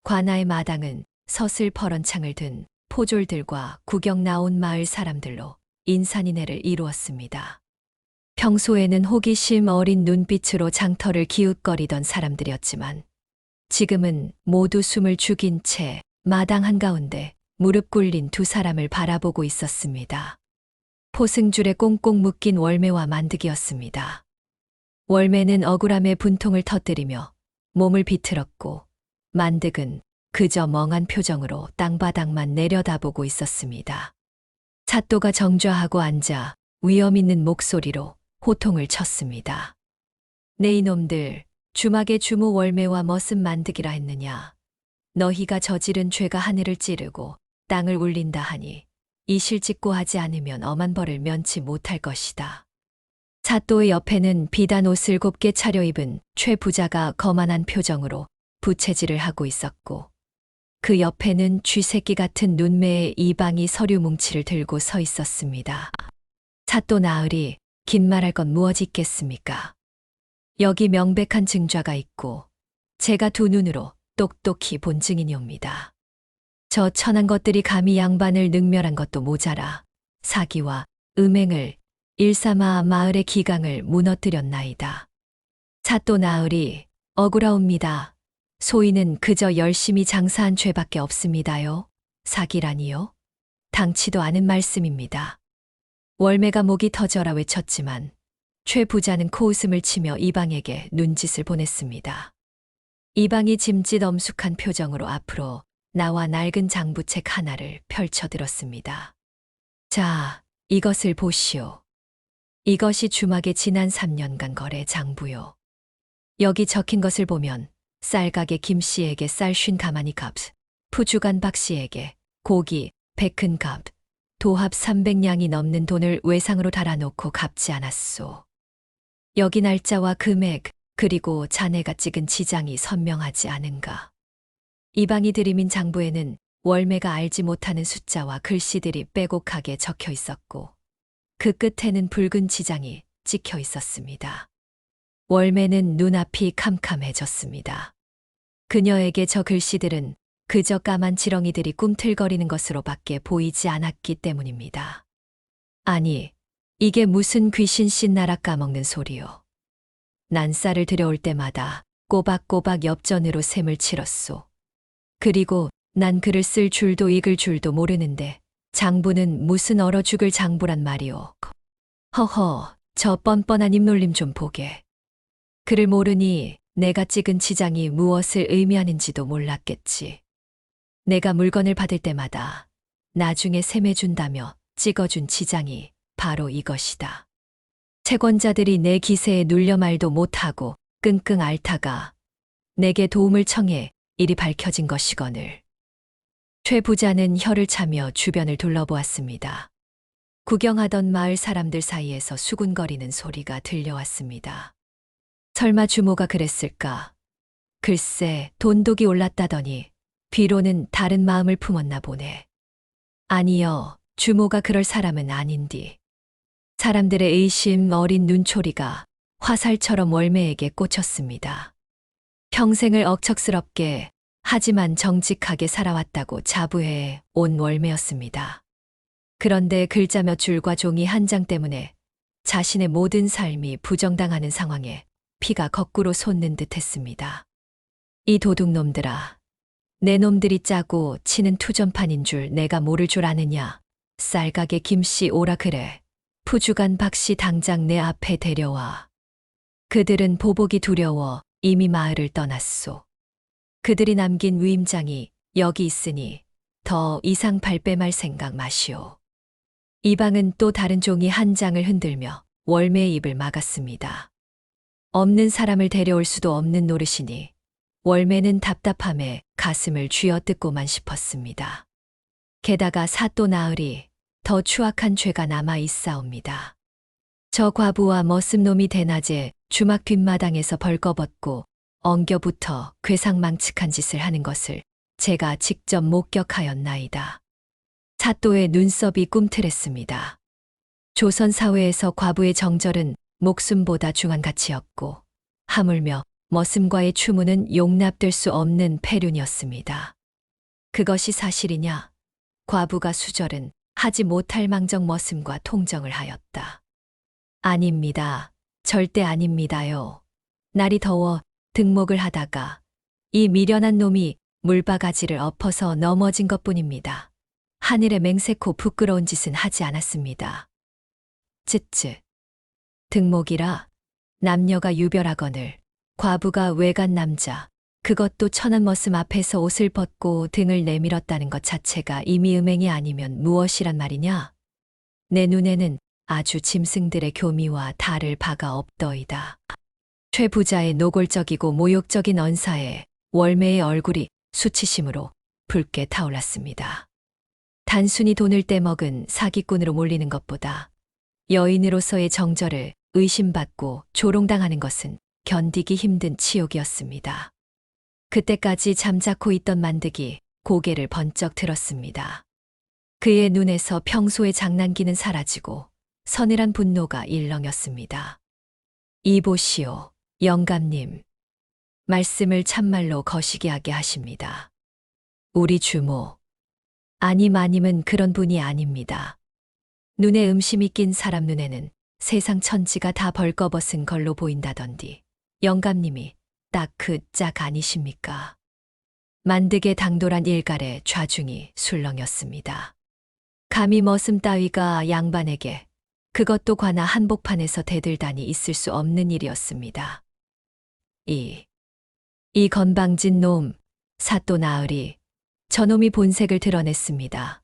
관아의 마당은 서슬퍼런 창을 든 포졸들과 구경 나온 마을 사람들로 인산인해를 이루었습니다. 평소에는 호기심 어린 눈빛으로 장터를 기웃거리던 사람들이었지만 지금은 모두 숨을 죽인 채 마당 한가운데 무릎 꿇린 두 사람을 바라보고 있었습니다. 포승줄에 꽁꽁 묶인 월매와 만득이었습니다. 월매는 억울함에 분통을 터뜨리며 몸을 비틀었고 만득은 그저 멍한 표정으로 땅바닥만 내려다보고 있었습니다. 사또가 정좌하고 앉아 위험 있는 목소리로 호통을 쳤습니다. 네 이놈들, 주막의 주모 월매와 머슴 만득이라 했느냐. 너희가 저지른 죄가 하늘을 찌르고 땅을 울린다 하니 이 실직고 하지 않으면 엄한 벌을 면치 못할 것이다. 사또의 옆에는 비단 옷을 곱게 차려입은 최 부자가 거만한 표정으로 부채질을 하고 있었고 그 옆에는 쥐새끼 같은 눈매의 이방이 서류 뭉치를 들고 서 있었습니다. 사또 나으리, 긴 말할 건 무엇이 있겠습니까? 여기 명백한 증좌가 있고 제가 두 눈으로 똑똑히 본 증인이옵니다. 저 천한 것들이 감히 양반을 능멸한 것도 모자라 사기와 음행을 일삼아 마을의 기강을 무너뜨렸나이다. 사또 나으리 억울하옵니다. 소인은 그저 열심히 장사한 죄밖에 없습니다요. 사기라니요? 당치도 않은 말씀입니다. 월매가 목이 터져라 외쳤지만 최 부자는 코웃음을 치며 이방에게 눈짓을 보냈습니다. 이방이 짐짓 엄숙한 표정으로 앞으로 나와 낡은 장부책 하나를 펼쳐들었습니다. 자, 이것을 보시오. 이것이 주막의 지난 3년간 거래 장부요. 여기 적힌 것을 보면 쌀가게 김씨에게 쌀 50가마니 값, 푸주간 박씨에게 고기 100근 값, 도합 300냥이 넘는 돈을 외상으로 달아놓고 갚지 않았소. 여기 날짜와 금액, 그리고 자네가 찍은 지장이 선명하지 않은가. 이방이 들이민 장부에는 월매가 알지 못하는 숫자와 글씨들이 빼곡하게 적혀 있었고 그 끝에는 붉은 지장이 찍혀 있었습니다. 월매는 눈앞이 캄캄해졌습니다. 그녀에게 저 글씨들은 그저 까만 지렁이들이 꿈틀거리는 것으로밖에 보이지 않았기 때문입니다. 아니, 이게 무슨 귀신 씻나라 까먹는 소리요. 난 쌀을 들여올 때마다 꼬박꼬박 엽전으로 셈을 치렀소. 그리고 난 글을 쓸 줄도 읽을 줄도 모르는데 장부는 무슨 얼어 죽을 장부란 말이오. 허허, 저 뻔뻔한 입놀림 좀 보게. 글을 모르니 내가 찍은 지장이 무엇을 의미하는지도 몰랐겠지. 내가 물건을 받을 때마다 나중에 셈해준다며 찍어준 지장이 바로 이것이다. 채권자들이 내 기세에 눌려 말도 못하고 끙끙 앓다가 내게 도움을 청해 일이 밝혀진 것이거늘. 최 부자는 혀를 차며 주변을 둘러보았습니다. 구경하던 마을 사람들 사이에서 수군거리는 소리가 들려왔습니다. 설마 주모가 그랬을까? 글쎄, 돈독이 올랐다더니 뒤로는 다른 마음을 품었나 보네. 아니요, 주모가 그럴 사람은 아닌디. 사람들의 의심 어린 눈초리가 화살처럼 월매에게 꽂혔습니다. 평생을 억척스럽게 하지만 정직하게 살아왔다고 자부해 온 월매였습니다. 그런데 글자 몇 줄과 종이 한 장 때문에 자신의 모든 삶이 부정당하는 상황에 피가 거꾸로 솟는 듯 했습니다. 이 도둑놈들아, 내 놈들이 짜고 치는 투전판인 줄 내가 모를 줄 아느냐. 쌀가게 김씨 오라 그래. 푸주간 박씨 당장 내 앞에 데려와. 그들은 보복이 두려워 이미 마을을 떠났소. 그들이 남긴 위임장이 여기 있으니 더 이상 발뺌할 생각 마시오. 이방은 또 다른 종이 한 장을 흔들며 월매의 입을 막았습니다. 없는 사람을 데려올 수도 없는 노릇이니 월매는 답답함에 가슴을 쥐어뜯고만 싶었습니다. 게다가 사또 나으리 더 추악한 죄가 남아 있사옵니다. 저 과부와 머슴놈이 대낮에 주막 뒷마당에서 벌거벗고 엉겨붙어 괴상망측한 짓을 하는 것을 제가 직접 목격하였나이다. 사또의 눈썹이 꿈틀했습니다. 조선 사회에서 과부의 정절은 목숨보다 중한 가치였고 하물며 머슴과의 추문은 용납될 수 없는 폐륜이었습니다. 그것이 사실이냐? 과부가 수절은 하지 못할 망정 머슴과 통정을 하였다. 아닙니다. 절대 아닙니다요. 날이 더워 등목을 하다가 이 미련한 놈이 물바가지를 엎어서 넘어진 것뿐입니다. 하늘에 맹세코 부끄러운 짓은 하지 않았습니다. 쯧쯧. 등목이라 남녀가 유별하거늘 과부가 외간 남자, 그것도 천한 머슴 앞에서 옷을 벗고 등을 내밀었다는 것 자체가 이미 음행이 아니면 무엇이란 말이냐? 내 눈에는 아주 짐승들의 교미와 다를 바가 없더이다. 최 부자의 노골적이고 모욕적인 언사에 월매의 얼굴이 수치심으로 붉게 타올랐습니다. 단순히 돈을 떼먹은 사기꾼으로 몰리는 것보다 여인으로서의 정절을 의심받고 조롱당하는 것은 견디기 힘든 치욕이었습니다. 그때까지 잠자코 있던 만득이 고개를 번쩍 들었습니다. 그의 눈에서 평소의 장난기는 사라지고 서늘한 분노가 일렁였습니다. 이보시오, 영감님. 말씀을 참말로 거시기하게 하십니다. 우리 주모, 아니 마님은 그런 분이 아닙니다. 눈에 음심이 낀 사람 눈에는 세상 천지가 다 벌거벗은 걸로 보인다던디. 영감님이 딱 그 짝 아니십니까? 만득의 당돌한 일갈에 좌중이 술렁였습니다. 감히 머슴 따위가 양반에게 그것도 관아 한복판에서 대들다니 있을 수 없는 일이었습니다. 이 건방진 놈, 사또 나으리, 저놈이 본색을 드러냈습니다.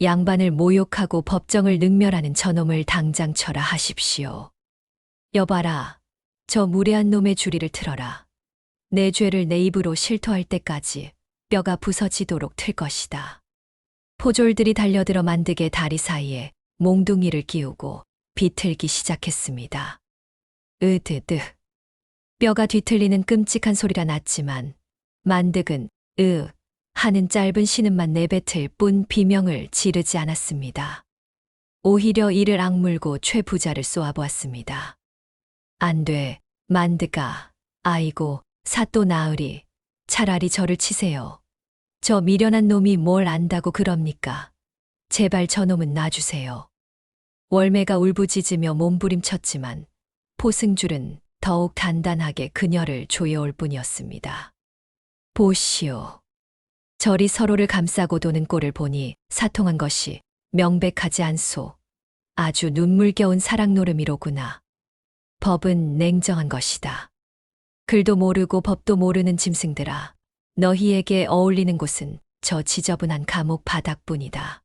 양반을 모욕하고 법정을 능멸하는 저놈을 당장 처라 하십시오. 여봐라, 저 무례한 놈의 주리를 틀어라. 내 죄를 내 입으로 실토할 때까지 뼈가 부서지도록 틀 것이다. 포졸들이 달려들어 만득의 다리 사이에 몽둥이를 끼우고 비틀기 시작했습니다. 으드드. 뼈가 뒤틀리는 끔찍한 소리가 났지만 만득은 하는 짧은 신음만 내뱉을 뿐 비명을 지르지 않았습니다. 오히려 이를 악물고 최 부자를 쏘아보았습니다. 안 돼, 만득아. 아이고, 사또 나으리. 차라리 저를 치세요. 저 미련한 놈이 뭘 안다고 그럽니까? 제발 저놈은 놔주세요. 월매가 울부짖으며 몸부림쳤지만 포승줄은 더욱 단단하게 그녀를 조여올 뿐이었습니다. 보시오. 절이 서로를 감싸고 도는 꼴을 보니 사통한 것이 명백하지 않소. 아주 눈물겨운 사랑 노름이로구나. 법은 냉정한 것이다. 글도 모르고 법도 모르는 짐승들아. 너희에게 어울리는 곳은 저 지저분한 감옥 바닥뿐이다.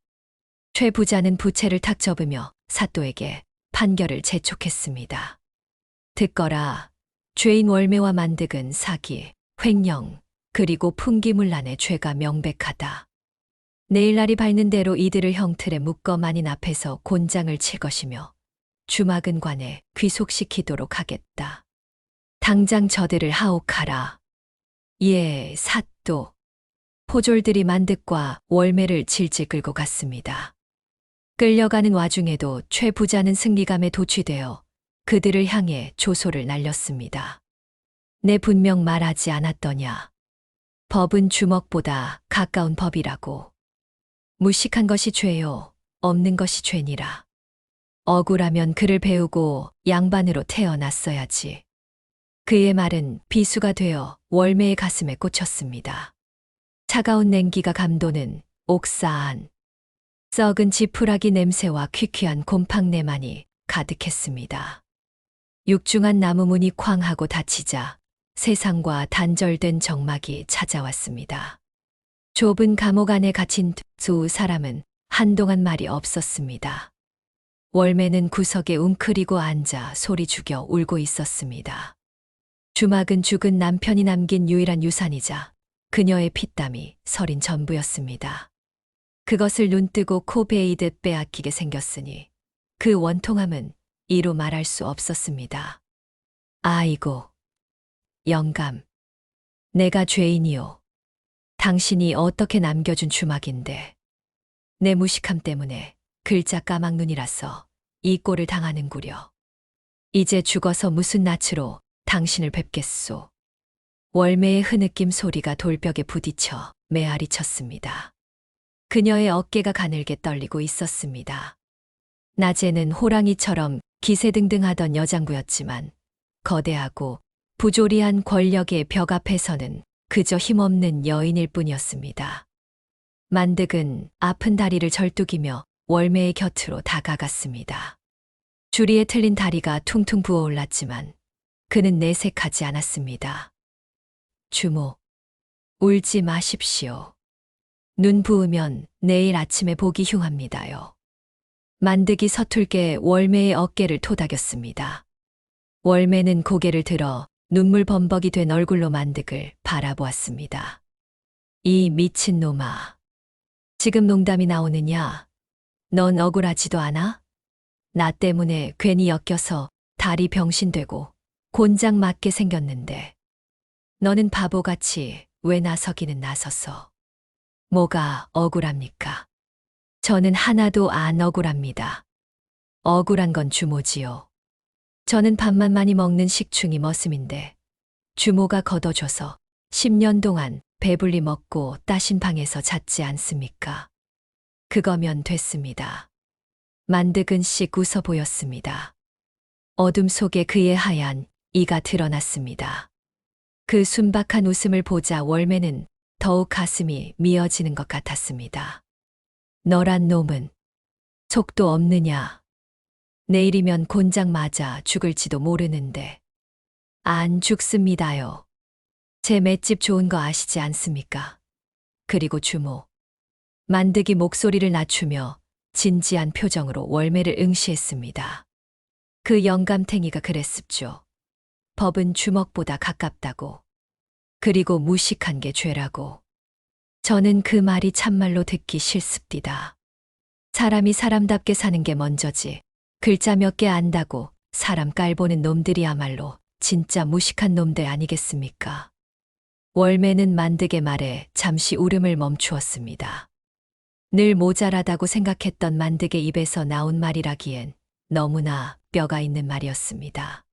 최 부자는 부채를 탁 접으며 사또에게 판결을 재촉했습니다. 듣거라. 죄인 월매와 만득은 사기, 횡령, 그리고 풍기문란의 죄가 명백하다. 내일날이 밝는 대로 이들을 형틀에 묶어 만인 앞에서 곤장을 칠 것이며 주막은 관에 귀속시키도록 하겠다. 당장 저들을 하옥하라. 예, 사또. 포졸들이 만득과 월매를 질질 끌고 갔습니다. 끌려가는 와중에도 최 부자는 승리감에 도취되어 그들을 향해 조소를 날렸습니다. 내 분명 말하지 않았더냐. 법은 주먹보다 가까운 법이라고. 무식한 것이 죄요, 없는 것이 죄니라. 억울하면 그를 배우고 양반으로 태어났어야지. 그의 말은 비수가 되어 월매의 가슴에 꽂혔습니다. 차가운 냉기가 감도는 옥사 안. 썩은 지푸라기 냄새와 퀴퀴한 곰팡내만이 가득했습니다. 육중한 나무 문이 쾅 하고 닫히자 세상과 단절된 정막이 찾아왔습니다. 좁은 감옥 안에 갇힌 두 사람은 한동안 말이 없었습니다. 월매는 구석에 웅크리고 앉아 소리 죽여 울고 있었습니다. 주막은 죽은 남편이 남긴 유일한 유산이자 그녀의 피땀이 서린 전부였습니다. 그것을 눈뜨고 코 베이듯 빼앗기게 생겼으니 그 원통함은 이루 말할 수 없었습니다. 아이고, 영감. 내가 죄인이요. 당신이 어떻게 남겨준 주막인데 내 무식함 때문에 글자 까막눈이라서 이 꼴을 당하는구려. 이제 죽어서 무슨 낯으로 당신을 뵙겠소. 월매의 흐느낌 소리가 돌벽에 부딪혀 메아리 쳤습니다. 그녀의 어깨가 가늘게 떨리고 있었습니다. 낮에는 호랑이처럼 기세등등하던 여장부였지만 거대하고 부조리한 권력의 벽 앞에서는 그저 힘없는 여인일 뿐이었습니다. 만득은 아픈 다리를 절뚝이며 월매의 곁으로 다가갔습니다. 주리에 틀린 다리가 퉁퉁 부어올랐지만 그는 내색하지 않았습니다. 주모, 울지 마십시오. 눈 부으면 내일 아침에 보기 흉합니다요. 만득이 서툴게 월매의 어깨를 토닥였습니다. 월매는 고개를 들어 눈물 범벅이 된 얼굴로 만득을 바라보았습니다. 이 미친놈아. 지금 농담이 나오느냐? 넌 억울하지도 않아? 나 때문에 괜히 엮여서 다리 병신되고 곤장 맞게 생겼는데 너는 바보같이 왜 나서기는 나서서. 뭐가 억울합니까? 저는 하나도 안 억울합니다. 억울한 건 주모지요. 저는 밥만 많이 먹는 식충이 머슴인데 주모가 걷어줘서 10년 동안 배불리 먹고 따신 방에서 잤지 않습니까? 그거면 됐습니다. 만득은 씩 웃어 보였습니다. 어둠 속에 그의 하얀 이가 드러났습니다. 그 순박한 웃음을 보자 월매는 더욱 가슴이 미어지는 것 같았습니다. 너란 놈은 속도 없느냐? 내일이면 곤장 맞아 죽을지도 모르는데. 안 죽습니다요. 제 맷집 좋은 거 아시지 않습니까? 그리고 주모. 만득이 목소리를 낮추며 진지한 표정으로 월매를 응시했습니다. 그 영감탱이가 그랬습죠. 법은 주먹보다 가깝다고. 그리고 무식한 게 죄라고. 저는 그 말이 참말로 듣기 싫습디다. 사람이 사람답게 사는 게 먼저지. 글자 몇 개 안다고 사람 깔보는 놈들이야말로 진짜 무식한 놈들 아니겠습니까? 월매는 만득의 말에 잠시 울음을 멈추었습니다. 늘 모자라다고 생각했던 만득의 입에서 나온 말이라기엔 너무나 뼈가 있는 말이었습니다.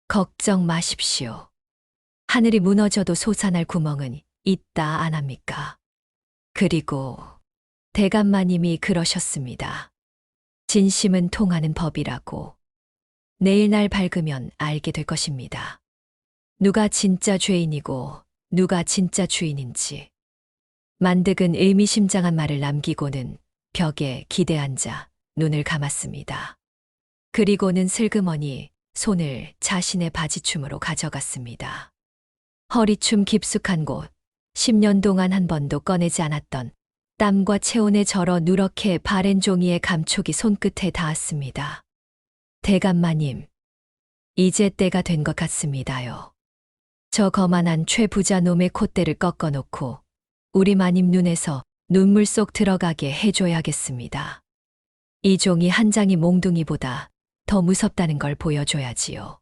걱정 마십시오. 하늘이 무너져도 솟아날 구멍은 있다 안 합니까? 그리고 대감마님이 그러셨습니다. 진심은 통하는 법이라고. 내일 날 밝으면 알게 될 것입니다. 누가 진짜 죄인이고 누가 진짜 주인인지. 만득은 의미심장한 말을 남기고는 벽에 기대앉아 눈을 감았습니다. 그리고는 슬그머니 손을 자신의 바지춤으로 가져갔습니다. 허리춤 깊숙한 곳, 10년 동안 한 번도 꺼내지 않았던 땀과 체온에 절어 누렇게 바랜 종이의 감촉이 손끝에 닿았습니다. 대감마님, 이제 때가 된 것 같습니다요. 저 거만한 최부자 놈의 콧대를 꺾어놓고 우리 마님 눈에서 눈물 쏙 들어가게 해줘야겠습니다. 이 종이 한 장이 몽둥이보다 더 무섭다는 걸 보여줘야지요.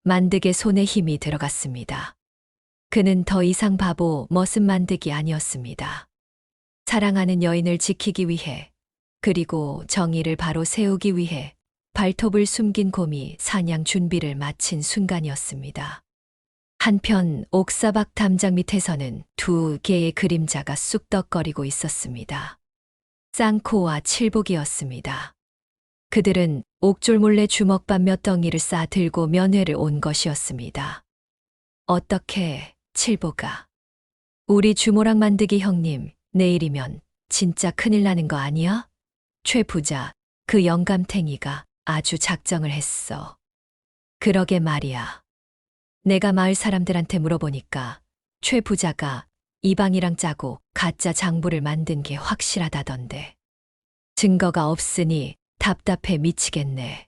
만득의 손에 힘이 들어갔습니다. 그는 더 이상 바보 머슴 만득이 아니었습니다. 사랑하는 여인을 지키기 위해 그리고 정의를 바로 세우기 위해 발톱을 숨긴 곰이 사냥 준비를 마친 순간이었습니다. 한편 옥사박 담장 밑에서는 두 개의 그림자가 쑥덕거리고 있었습니다. 쌍코와 칠복이었습니다. 그들은 옥졸 몰래 주먹밥 몇 덩이를 싸 들고 면회를 온 것이었습니다. 어떻게 칠복아? 우리 주모랑 만득이 형님 내일이면 진짜 큰일 나는 거 아니야? 최 부자 그 영감탱이가 아주 작정을 했어. 그러게 말이야. 내가 마을 사람들한테 물어보니까 최 부자가 이방이랑 짜고 가짜 장부를 만든 게 확실하다던데. 증거가 없으니 답답해 미치겠네.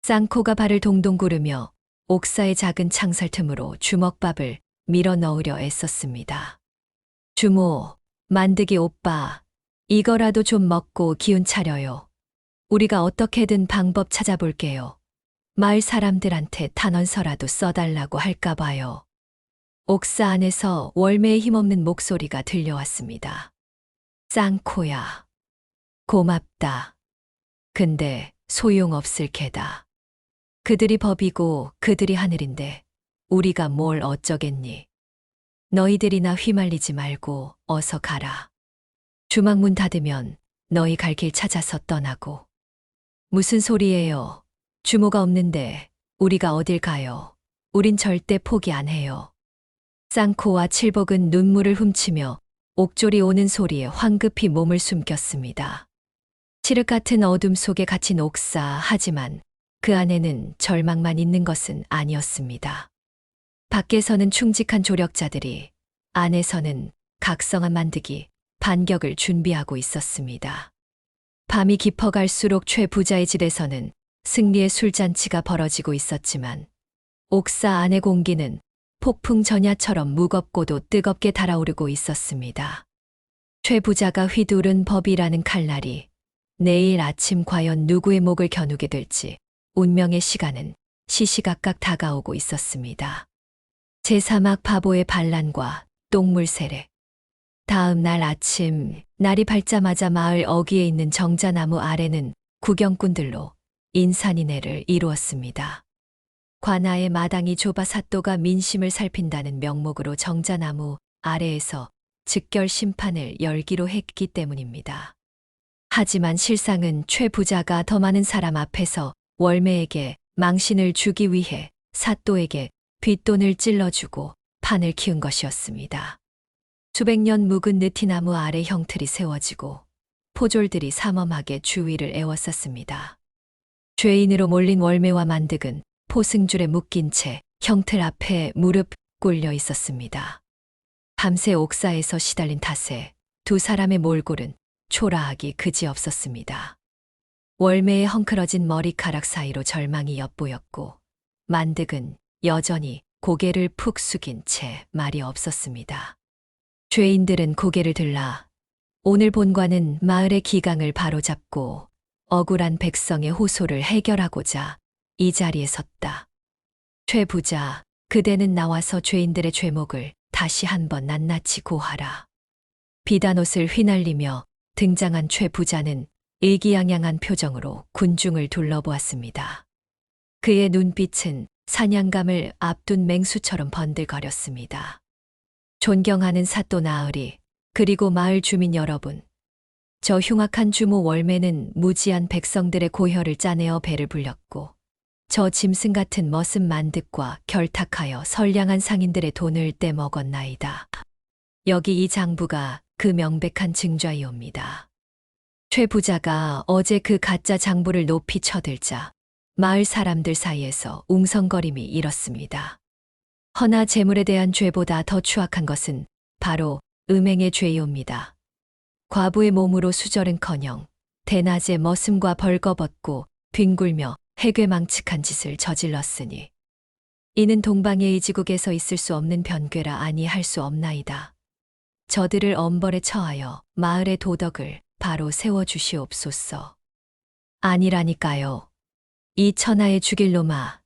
쌍코가 발을 동동 구르며 옥사의 작은 창살 틈으로 주먹밥을 밀어 넣으려 애썼습니다. 주모, 만득이 오빠, 이거라도 좀 먹고 기운 차려요. 우리가 어떻게든 방법 찾아볼게요. 마을 사람들한테 탄원서라도 써달라고 할까 봐요. 옥사 안에서 월매의 힘없는 목소리가 들려왔습니다. 쌍코야. 고맙다. 근데 소용없을 게다. 그들이 법이고 그들이 하늘인데 우리가 뭘 어쩌겠니. 너희들이나 휘말리지 말고 어서 가라. 주막문 닫으면 너희 갈 길 찾아서 떠나고. 무슨 소리예요? 주모가 없는데 우리가 어딜 가요? 우린 절대 포기 안 해요. 쌍코와 칠복은 눈물을 훔치며 옥졸이 오는 소리에 황급히 몸을 숨겼습니다. 칠흑 같은 어둠 속에 갇힌 옥사 하지만 그 안에는 절망만 있는 것은 아니었습니다. 밖에서는 충직한 조력자들이, 안에서는 각성한 만득이 반격을 준비하고 있었습니다. 밤이 깊어갈수록 최 부자의 집에서는 승리의 술잔치가 벌어지고 있었지만 옥사 안의 공기는 폭풍 전야처럼 무겁고도 뜨겁게 달아오르고 있었습니다. 최 부자가 휘두른 법이라는 칼날이 내일 아침 과연 누구의 목을 겨누게 될지 운명의 시간은 시시각각 다가오고 있었습니다. 제3막 바보의 반란과 똥물 세례. 다음 날 아침 날이 밝자마자 마을 어귀에 있는 정자나무 아래는 구경꾼들로 인산인해를 이루었습니다. 관아의 마당이 좁아 사또가 민심을 살핀다는 명목으로 정자나무 아래에서 즉결 심판을 열기로 했기 때문입니다. 하지만 실상은 최 부자가 더 많은 사람 앞에서 월매에게 망신을 주기 위해 사또에게 뒷돈을 찔러주고 판을 키운 것이었습니다. 수백 년 묵은 느티나무 아래 형틀이 세워지고 포졸들이 삼엄하게 주위를 에워쌌습니다. 죄인으로 몰린 월매와 만득은 포승줄에 묶인 채 형틀 앞에 무릎 꿇려 있었습니다. 밤새 옥사에서 시달린 탓에 두 사람의 몰골은 초라하기 그지없었습니다. 월매의 헝클어진 머리카락 사이로 절망이 엿보였고 만득은 여전히 고개를 푹 숙인 채 말이 없었습니다. 죄인들은 고개를 들라 오늘 본관은 마을의 기강을 바로잡고 억울한 백성의 호소를 해결하고자 이 자리에 섰다. 최 부자, 그대는 나와서 죄인들의 죄목을 다시 한번 낱낱이 고하라. 비단옷을 휘날리며 등장한 최 부자는 의기양양한 표정으로 군중을 둘러보았습니다. 그의 눈빛은 사냥감을 앞둔 맹수처럼 번들거렸습니다. 존경하는 사또 나으리, 그리고 마을 주민 여러분. 저 흉악한 주모 월매는 무지한 백성들의 고혈을 짜내어 배를 불렸고 저 짐승 같은 머슴 만득과 결탁하여 선량한 상인들의 돈을 떼먹었나이다. 여기 이 장부가 그 명백한 증좌이옵니다. 최 부자가 어제 그 가짜 장부를 높이 쳐들자 마을 사람들 사이에서 웅성거림이 일었습니다. 허나 재물에 대한 죄보다 더 추악한 것은 바로 음행의 죄이옵니다. 과부의 몸으로 수절은커녕 대낮에 머슴과 벌거벗고 뒹굴며 해괴망측한 짓을 저질렀으니 이는 동방의 이지국에서 있을 수 없는 변괴라 아니할 수 없나이다. 저들을 엄벌에 처하여 마을의 도덕을 바로 세워주시옵소서. 아니라니까요. 이 천하의 죽일 놈아.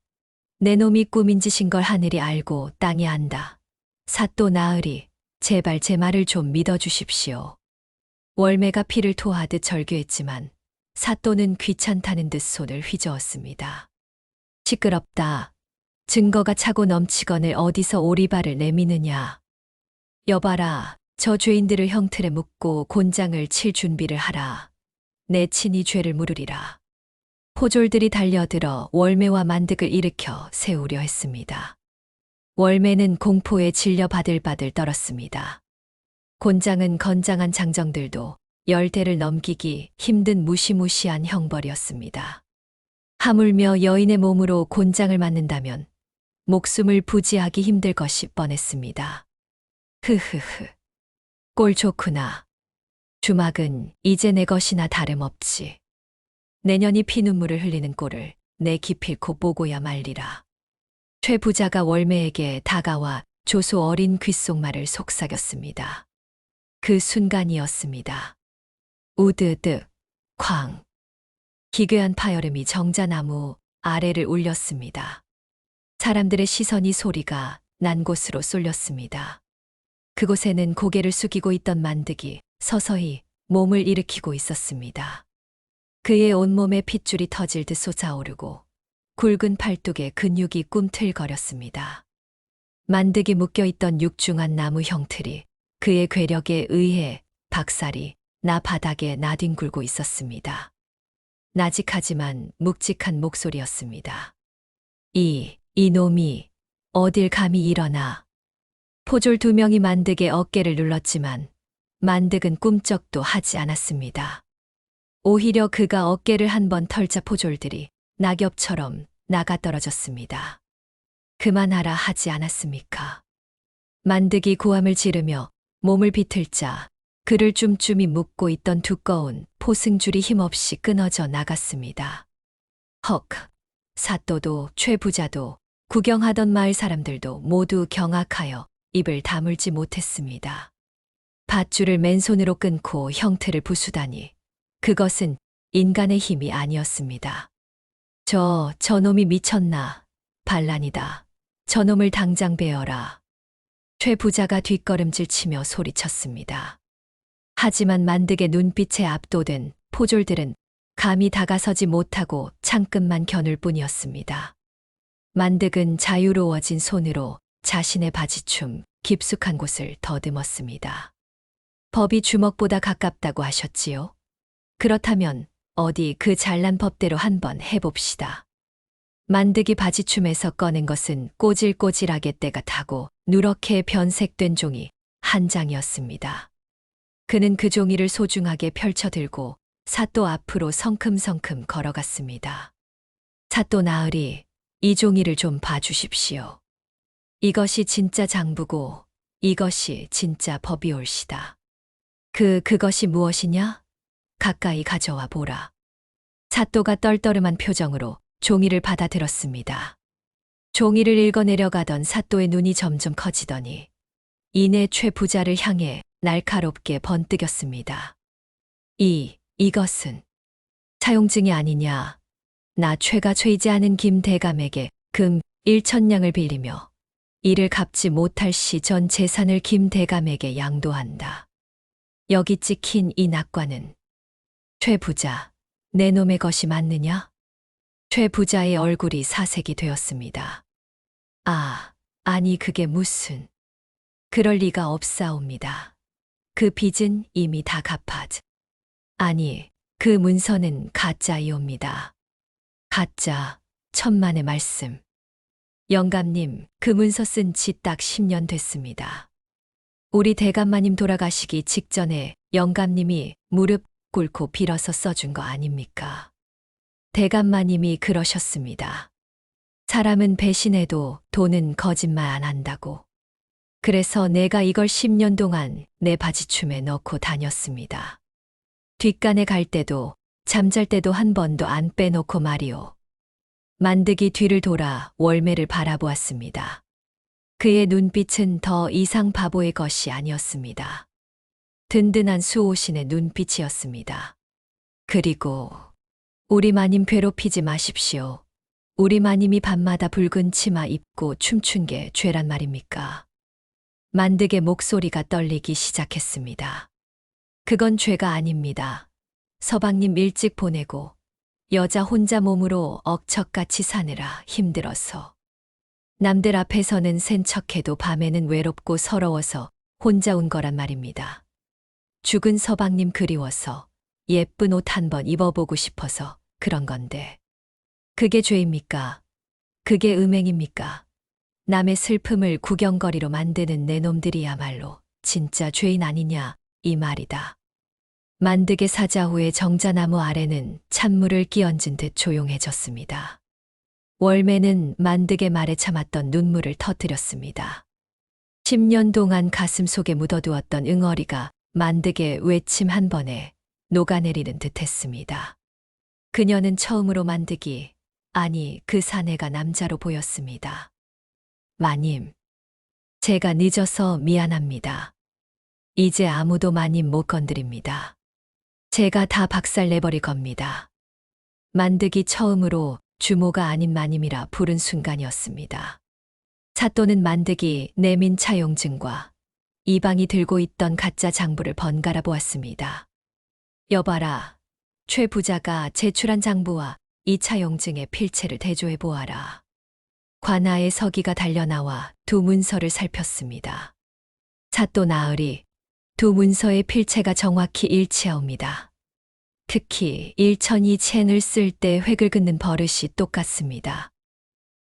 내 놈이 꾸민 짓인 걸 하늘이 알고 땅이 안다. 사또 나으리, 제발 제 말을 좀 믿어주십시오. 월매가 피를 토하듯 절규했지만 사또는 귀찮다는 듯 손을 휘저었습니다. 시끄럽다. 증거가 차고 넘치거늘 어디서 오리발을 내미느냐. 여봐라, 저 죄인들을 형틀에 묶고 곤장을 칠 준비를 하라. 내 친히 죄를 물으리라. 포졸들이 달려들어 월매와 만득을 일으켜 세우려 했습니다. 월매는 공포에 질려 바들바들 떨었습니다. 곤장은 건장한 장정들도 열대를 넘기기 힘든 무시무시한 형벌이었습니다. 하물며 여인의 몸으로 곤장을 맞는다면 목숨을 부지하기 힘들 것이 뻔했습니다. 흐흐흐. 꼴 좋구나. 주막은 이제 내 것이나 다름없지. 내년이 피눈물을 흘리는 꼴을 내 기필코 보고야 말리라. 최 부자가 월매에게 다가와 조소 어린 귓속말을 속삭였습니다. 그 순간이었습니다. 우드드, 쾅. 기괴한 파열음이 정자나무 아래를 울렸습니다. 사람들의 시선이 소리가 난 곳으로 쏠렸습니다. 그곳에는 고개를 숙이고 있던 만득이 서서히 몸을 일으키고 있었습니다. 그의 온몸에 핏줄이 터질 듯 솟아오르고 굵은 팔뚝에 근육이 꿈틀거렸습니다. 만득이 묶여있던 육중한 나무 형틀이 그의 괴력에 의해 박살이 나 바닥에 나뒹굴고 있었습니다. 나직하지만 묵직한 목소리였습니다. 이놈이 어딜 감히 일어나. 포졸 2명이 만득의 어깨를 눌렀지만 만득은 꿈쩍도 하지 않았습니다. 오히려 그가 어깨를 한번 털자 포졸들이 낙엽처럼 나가떨어졌습니다. 그만하라 하지 않았습니까? 만득이 고함을 지르며 몸을 비틀자 그를 쫌쫌이 묶고 있던 두꺼운 포승줄이 힘없이 끊어져 나갔습니다. 헉! 사또도 최 부자도 구경하던 마을 사람들도 모두 경악하여 입을 다물지 못했습니다. 밧줄을 맨손으로 끊고 형틀을 부수다니 그것은 인간의 힘이 아니었습니다. 저놈이 미쳤나? 반란이다. 저놈을 당장 베어라. 최 부자가 뒷걸음질 치며 소리쳤습니다. 하지만 만득의 눈빛에 압도된 포졸들은 감히 다가서지 못하고 창끝만 겨눌 뿐이었습니다. 만득은 자유로워진 손으로 자신의 바지춤 깊숙한 곳을 더듬었습니다. 법이 주먹보다 가깝다고 하셨지요? 그렇다면 어디 그 잘난 법대로 한번 해봅시다. 만드기 바지춤에서 꺼낸 것은 꼬질꼬질하게 때가 타고 누렇게 변색된 종이 한 장이었습니다. 그는 그 종이를 소중하게 펼쳐들고 사또 앞으로 성큼성큼 걸어갔습니다. 사또 나으리, 이 종이를 좀 봐주십시오. 이것이 진짜 장부고 이것이 진짜 법이올시다. 그것이 무엇이냐? 가까이 가져와 보라. 사또가 떨떠름한 표정으로 종이를 받아들었습니다. 종이를 읽어내려가던 사또의 눈이 점점 커지더니 이내 최 부자를 향해 날카롭게 번뜩였습니다. 이것은 차용증이 아니냐. 나 최가 죄지 않은 김 대감에게 금 1,000냥을 빌리며 이를 갚지 못할 시 전 재산을 김 대감에게 양도한다. 여기 찍힌 이 낙과는 최 부자, 내 놈의 것이 맞느냐? 최 부자의 얼굴이 사색이 되었습니다. 아니 그게 무슨. 그럴 리가 없사옵니다. 그 빚은 이미 다 갚아지. 아니, 그 문서는 가짜이옵니다. 가짜, 천만의 말씀. 영감님, 그 문서 쓴 지 딱 10년 됐습니다. 우리 대감마님 돌아가시기 직전에 영감님이 무릎 꿇고 빌어서 써준 거 아닙니까? 대감마님이 그러셨습니다. 사람은 배신해도 돈은 거짓말 안 한다고. 그래서 내가 이걸 10년 동안 내 바지춤에 넣고 다녔습니다. 뒷간에 갈 때도 잠잘 때도 한 번도 안 빼놓고 말이오. 만드기 뒤를 돌아 월매를 바라보았습니다. 그의 눈빛은 더 이상 바보의 것이 아니었습니다. 든든한 수호신의 눈빛이었습니다. 그리고 우리 마님 괴롭히지 마십시오. 우리 마님이 밤마다 붉은 치마 입고 춤춘 게 죄란 말입니까? 만득의 목소리가 떨리기 시작했습니다. 그건 죄가 아닙니다. 서방님 일찍 보내고 여자 혼자 몸으로 억척같이 사느라 힘들어서. 남들 앞에서는 센 척해도 밤에는 외롭고 서러워서 혼자 운 거란 말입니다. 죽은 서방님 그리워서 예쁜 옷 한번 입어보고 싶어서 그런 건데. 그게 죄입니까? 그게 음행입니까? 남의 슬픔을 구경거리로 만드는 내 놈들이야말로 진짜 죄인 아니냐 이 말이다. 만득의 사자 후에 정자나무 아래는 찬물을 끼얹은 듯 조용해졌습니다. 월매는 만득의 말에 참았던 눈물을 터뜨렸습니다. 10년 동안 가슴 속에 묻어두었던 응어리가 만득의 외침 한 번에 녹아내리는 듯 했습니다. 그녀는 처음으로 만득이, 아니 그 사내가 남자로 보였습니다. 마님, 제가 늦어서 미안합니다. 이제 아무도 마님 못 건드립니다. 제가 다 박살내버릴 겁니다. 만득이 처음으로 주모가 아닌 마님이라 부른 순간이었습니다. 사또는 만득이 내민 차용증과 이방이 들고 있던 가짜 장부를 번갈아 보았습니다. 여봐라, 최 부자가 제출한 장부와 이 차용증의 필체를 대조해 보아라. 관아의 서기가 달려나와 두 문서를 살폈습니다. 사또 나으리, 두 문서의 필체가 정확히 일치하옵니다. 특히 1,002 첸을 쓸 때 획을 긋는 버릇이 똑같습니다.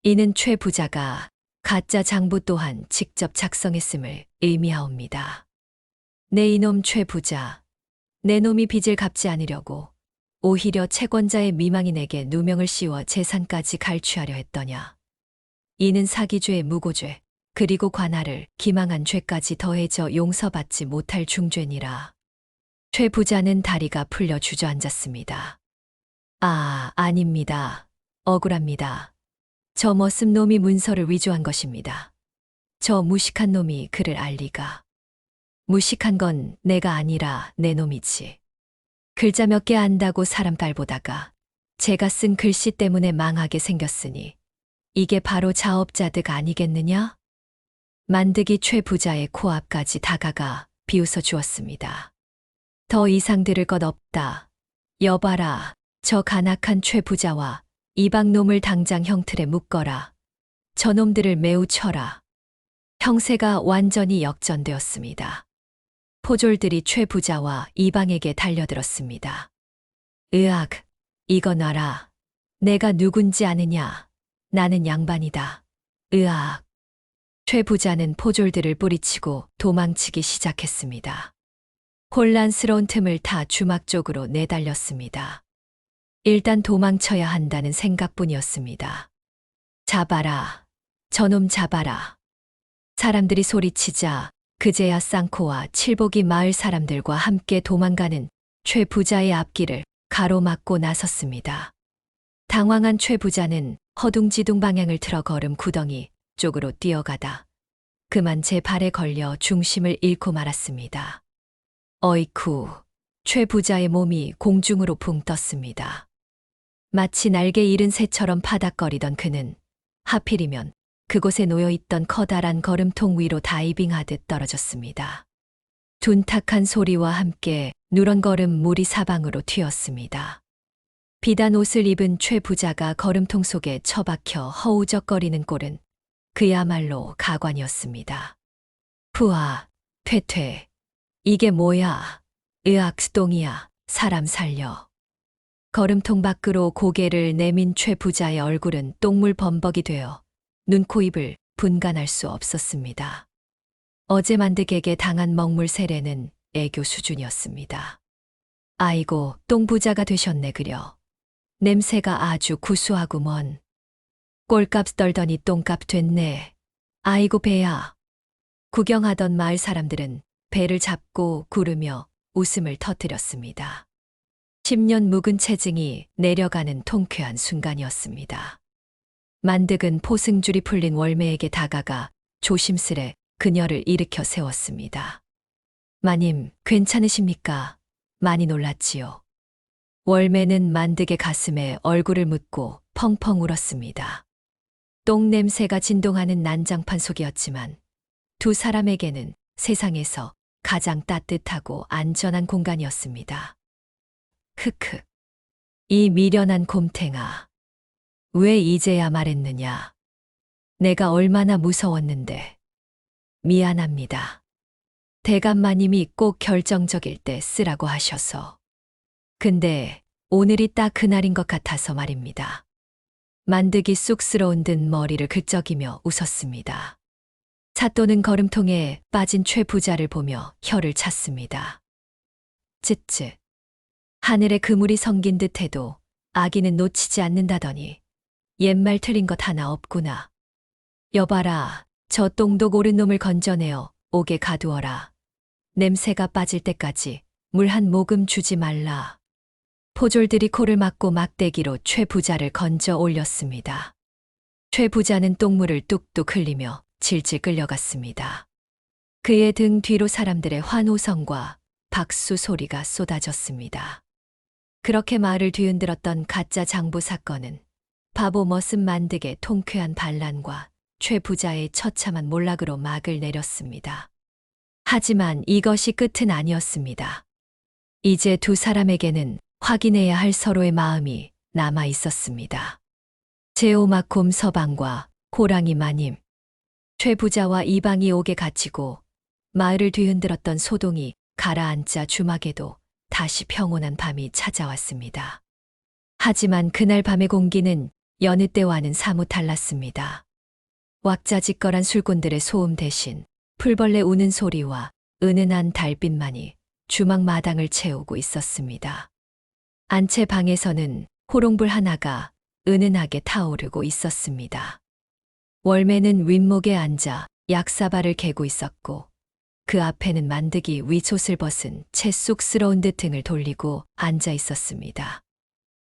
이는 최 부자가 가짜 장부 또한 직접 작성했음을 의미하옵니다. 내 이놈 최 부자, 내 놈이 빚을 갚지 않으려고 오히려 채권자의 미망인에게 누명을 씌워 재산까지 갈취하려 했더냐. 이는 사기죄, 무고죄, 그리고 관아를 기망한 죄까지 더해져 용서받지 못할 중죄니라. 최 부자는 다리가 풀려 주저앉았습니다. 아닙니다. 억울합니다. 저 머슴 놈이 문서를 위조한 것입니다. 저 무식한 놈이 그를 알 리가. 무식한 건 내가 아니라 내 놈이지. 글자 몇 개 안다고 사람 딸보다가 제가 쓴 글씨 때문에 망하게 생겼으니 이게 바로 자업자득 아니겠느냐? 만득이 최 부자의 코앞까지 다가가 비웃어 주었습니다. 더 이상 들을 것 없다. 여봐라, 저 간악한 최 부자와 이방놈을 당장 형틀에 묶어라. 저놈들을 매우 쳐라. 형세가 완전히 역전되었습니다. 포졸들이 최 부자와 이방에게 달려들었습니다. 으악, 이거 놔라. 내가 누군지 아느냐. 나는 양반이다. 으악. 최 부자는 포졸들을 뿌리치고 도망치기 시작했습니다. 혼란스러운 틈을 타 주막 쪽으로 내달렸습니다. 일단 도망쳐야 한다는 생각뿐이었습니다. 잡아라. 저놈 잡아라. 사람들이 소리치자 그제야 쌍코와 칠복이 마을 사람들과 함께 도망가는 최 부자의 앞길을 가로막고 나섰습니다. 당황한 최 부자는 허둥지둥 방향을 틀어 걸음 구덩이 쪽으로 뛰어가다 그만 제 발에 걸려 중심을 잃고 말았습니다. 어이쿠, 최 부자의 몸이 공중으로 붕 떴습니다. 마치 날개 잃은 새처럼 파닥거리던 그는 하필이면 그곳에 놓여있던 커다란 거름통 위로 다이빙하듯 떨어졌습니다. 둔탁한 소리와 함께 누런 걸음 물이 사방으로 튀었습니다. 비단 옷을 입은 최 부자가 거름통 속에 처박혀 허우적거리는 꼴은 그야말로 가관이었습니다. 푸아, 퇴퇴. 이게 뭐야? 으악, 수동이야. 사람 살려. 거름통 밖으로 고개를 내민 최 부자의 얼굴은 똥물 범벅이 되어 눈, 코, 입을 분간할 수 없었습니다. 어제 만득에게 당한 먹물 세례는 애교 수준이었습니다. 아이고, 똥부자가 되셨네 그려. 냄새가 아주 구수하구먼. 꼴값 떨더니 똥값 됐네. 아이고 배야. 구경하던 마을 사람들은 배를 잡고 구르며 웃음을 터뜨렸습니다. 10년 묵은 체증이 내려가는 통쾌한 순간이었습니다. 만득은 포승줄이 풀린 월매에게 다가가 조심스레 그녀를 일으켜 세웠습니다. 마님, 괜찮으십니까? 많이 놀랐지요. 월매는 만득의 가슴에 얼굴을 묻고 펑펑 울었습니다. 똥 냄새가 진동하는 난장판 속이었지만 두 사람에게는 세상에서 가장 따뜻하고 안전한 공간이었습니다. 크크. 이 미련한 곰탱아. 왜 이제야 말했느냐. 내가 얼마나 무서웠는데. 미안합니다. 대감마님이 꼭 결정적일 때 쓰라고 하셔서. 근데 오늘이 딱 그날인 것 같아서 말입니다. 만득이 쑥스러운 듯 머리를 긁적이며 웃었습니다. 찻도는 거름통에 빠진 최 부자를 보며 혀를 찼습니다. 쯧쯧. 하늘에 그물이 성긴 듯해도 아기는 놓치지 않는다더니 옛말 틀린 것 하나 없구나. 여봐라, 저 똥독 오른 놈을 건져내어 옥에 가두어라. 냄새가 빠질 때까지 물 한 모금 주지 말라. 포졸들이 코를 막고 막대기로 최 부자를 건져 올렸습니다. 최 부자는 똥물을 뚝뚝 흘리며 질질 끌려갔습니다. 그의 등 뒤로 사람들의 환호성과 박수 소리가 쏟아졌습니다. 그렇게 마을을 뒤흔들었던 가짜 장부 사건은 바보 머슴 만득의 통쾌한 반란과 최 부자의 처참한 몰락으로 막을 내렸습니다. 하지만 이것이 끝은 아니었습니다. 이제 두 사람에게는 확인해야 할 서로의 마음이 남아 있었습니다. 제오마콤 서방과 호랑이 마님. 최 부자와 이방이 옥에 갇히고 마을을 뒤흔들었던 소동이 가라앉자 주막에도 다시 평온한 밤이 찾아왔습니다. 하지만 그날 밤의 공기는 여느 때와는 사뭇 달랐습니다. 왁자지껄한 술꾼들의 소음 대신 풀벌레 우는 소리와 은은한 달빛만이 주막 마당을 채우고 있었습니다. 안채 방에서는 호롱불 하나가 은은하게 타오르고 있었습니다. 월매는 윗목에 앉아 약사발을 개고 있었고 그 앞에는 만득이 위솥을 벗은 채 쑥스러운 듯 등을 돌리고 앉아 있었습니다.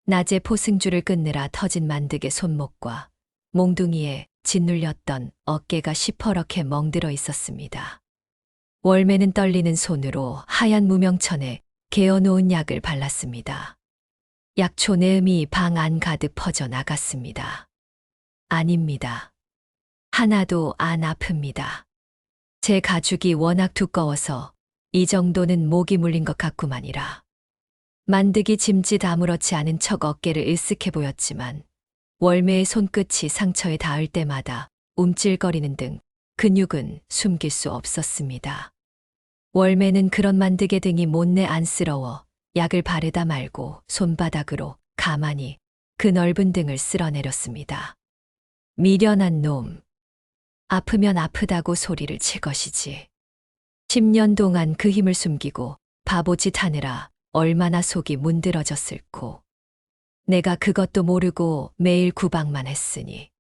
낮에 포승줄을 끊느라 터진 만득의 손목과 몽둥이에 짓눌렸던 어깨가 시퍼렇게 멍들어 있었습니다. 월매는 떨리는 손으로 하얀 무명천에 개어놓은 약을 발랐습니다. 약초 내음이 방 안 가득 퍼져 나갔습니다. 아닙니다. 하나도 안 아픕니다. 제 가죽이 워낙 두꺼워서 이 정도는 목이 물린 것 같구만이라. 만득이 짐짓 아무렇지 않은 척 어깨를 으쓱해 보였지만 월매의 손끝이 상처에 닿을 때마다 움찔거리는 등 근육은 숨길 수 없었습니다. 월매는 그런 만득의 등이 못내 안쓰러워 약을 바르다 말고 손바닥으로 가만히 그 넓은 등을 쓸어내렸습니다. 미련한 놈. 아프면 아프다고 소리를 칠 것이지. 10년 동안 그 힘을 숨기고 바보짓 하느라 얼마나 속이 문드러졌을꼬. 내가 그것도 모르고 매일 구박만 했으니.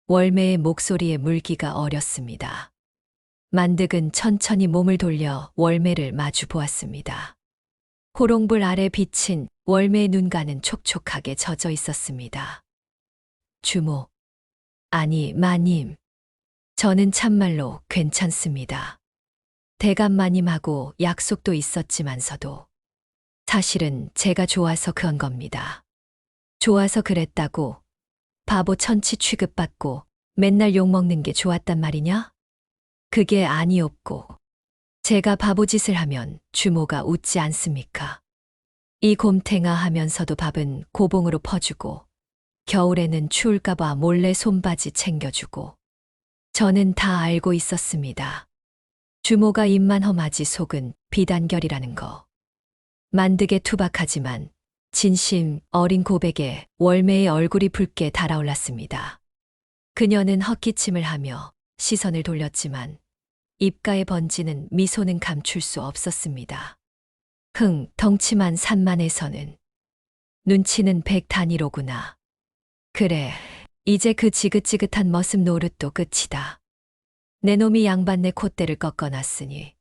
월매의 목소리에 물기가 어렸습니다. 만득은 천천히 몸을 돌려 월매를 마주 보았습니다. 호롱불 아래 비친 월매의 눈가는 촉촉하게 젖어 있었습니다. 주모. 아니, 마님. 저는 참말로 괜찮습니다. 대감마님하고 약속도 있었지만서도 사실은 제가 좋아서 그런 겁니다. 좋아서 그랬다고 바보 천치 취급받고 맨날 욕먹는 게 좋았단 말이냐? 그게 아니었고 제가 바보짓을 하면 주모가 웃지 않습니까? 이 곰탱아 하면서도 밥은 고봉으로 퍼주고 겨울에는 추울까봐 몰래 손바지 챙겨주고 저는 다 알고 있었습니다. 주모가 입만 험하지 속은 비단결이라는 거. 만득에 투박하지만 진심 어린 고백에 월매의 얼굴이 붉게 달아올랐습니다. 그녀는 헛기침을 하며 시선을 돌렸지만 입가에 번지는 미소는 감출 수 없었습니다. 덩치만 산만해서는 눈치는 100단위로구나. 그래, 이제 그 지긋지긋한 머슴 노릇도 끝이다. 내 놈이 양반네 콧대를 꺾어놨으니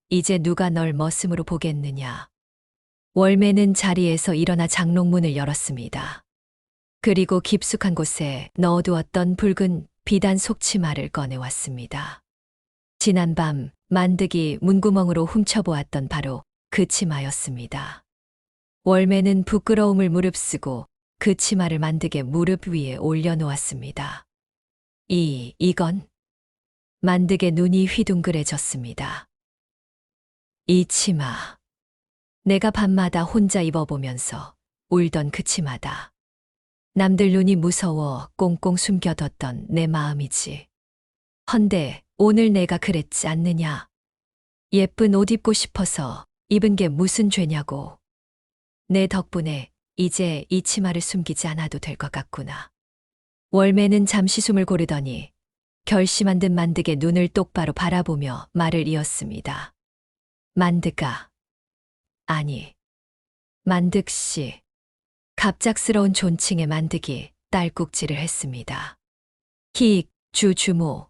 이제 누가 널 머슴으로 보겠느냐. 월매는 자리에서 일어나 장롱문을 열었습니다. 그리고 깊숙한 곳에 넣어두었던 붉은 비단 속치마를 꺼내왔습니다. 지난밤 만득이 문구멍으로 훔쳐보았던 바로 그 치마였습니다. 월매는 부끄러움을 무릅쓰고 그 치마를 만득의 무릎 위에 올려놓았습니다. 이건? 만득의 눈이 휘둥그레졌습니다. 이 치마. 내가 밤마다 혼자 입어보면서 울던 그 치마다. 남들 눈이 무서워 꽁꽁 숨겨뒀던 내 마음이지. 헌데 오늘 내가 그랬지 않느냐. 예쁜 옷 입고 싶어서 입은 게 무슨 죄냐고. 내 덕분에 이제 이 치마를 숨기지 않아도 될 것 같구나. 월매는 잠시 숨을 고르더니 결심한 듯 만득의 눈을 똑바로 바라보며 말을 이었습니다. 만득아. 아니, 만득씨. 갑작스러운 존칭에 만득이 딸꾹질을 했습니다. 주모.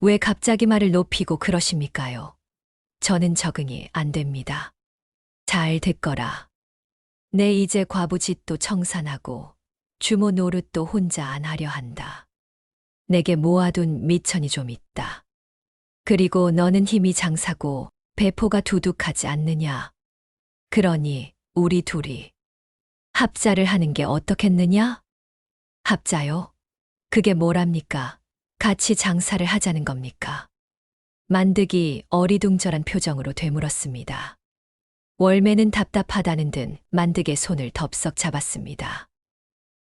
왜 갑자기 말을 높이고 그러십니까요? 저는 적응이 안 됩니다. 잘 듣거라. 내 이제 과부짓도 청산하고 주모 노릇도 혼자 안 하려 한다. 내게 모아둔 미천이 좀 있다. 그리고 너는 힘이 장사고 배포가 두둑하지 않느냐. 그러니 우리 둘이 합자를 하는 게 어떻겠느냐? 합자요? 그게 뭐랍니까? 같이 장사를 하자는 겁니까? 만득이 어리둥절한 표정으로 되물었습니다. 월매는 답답하다는 듯 만득의 손을 덥석 잡았습니다.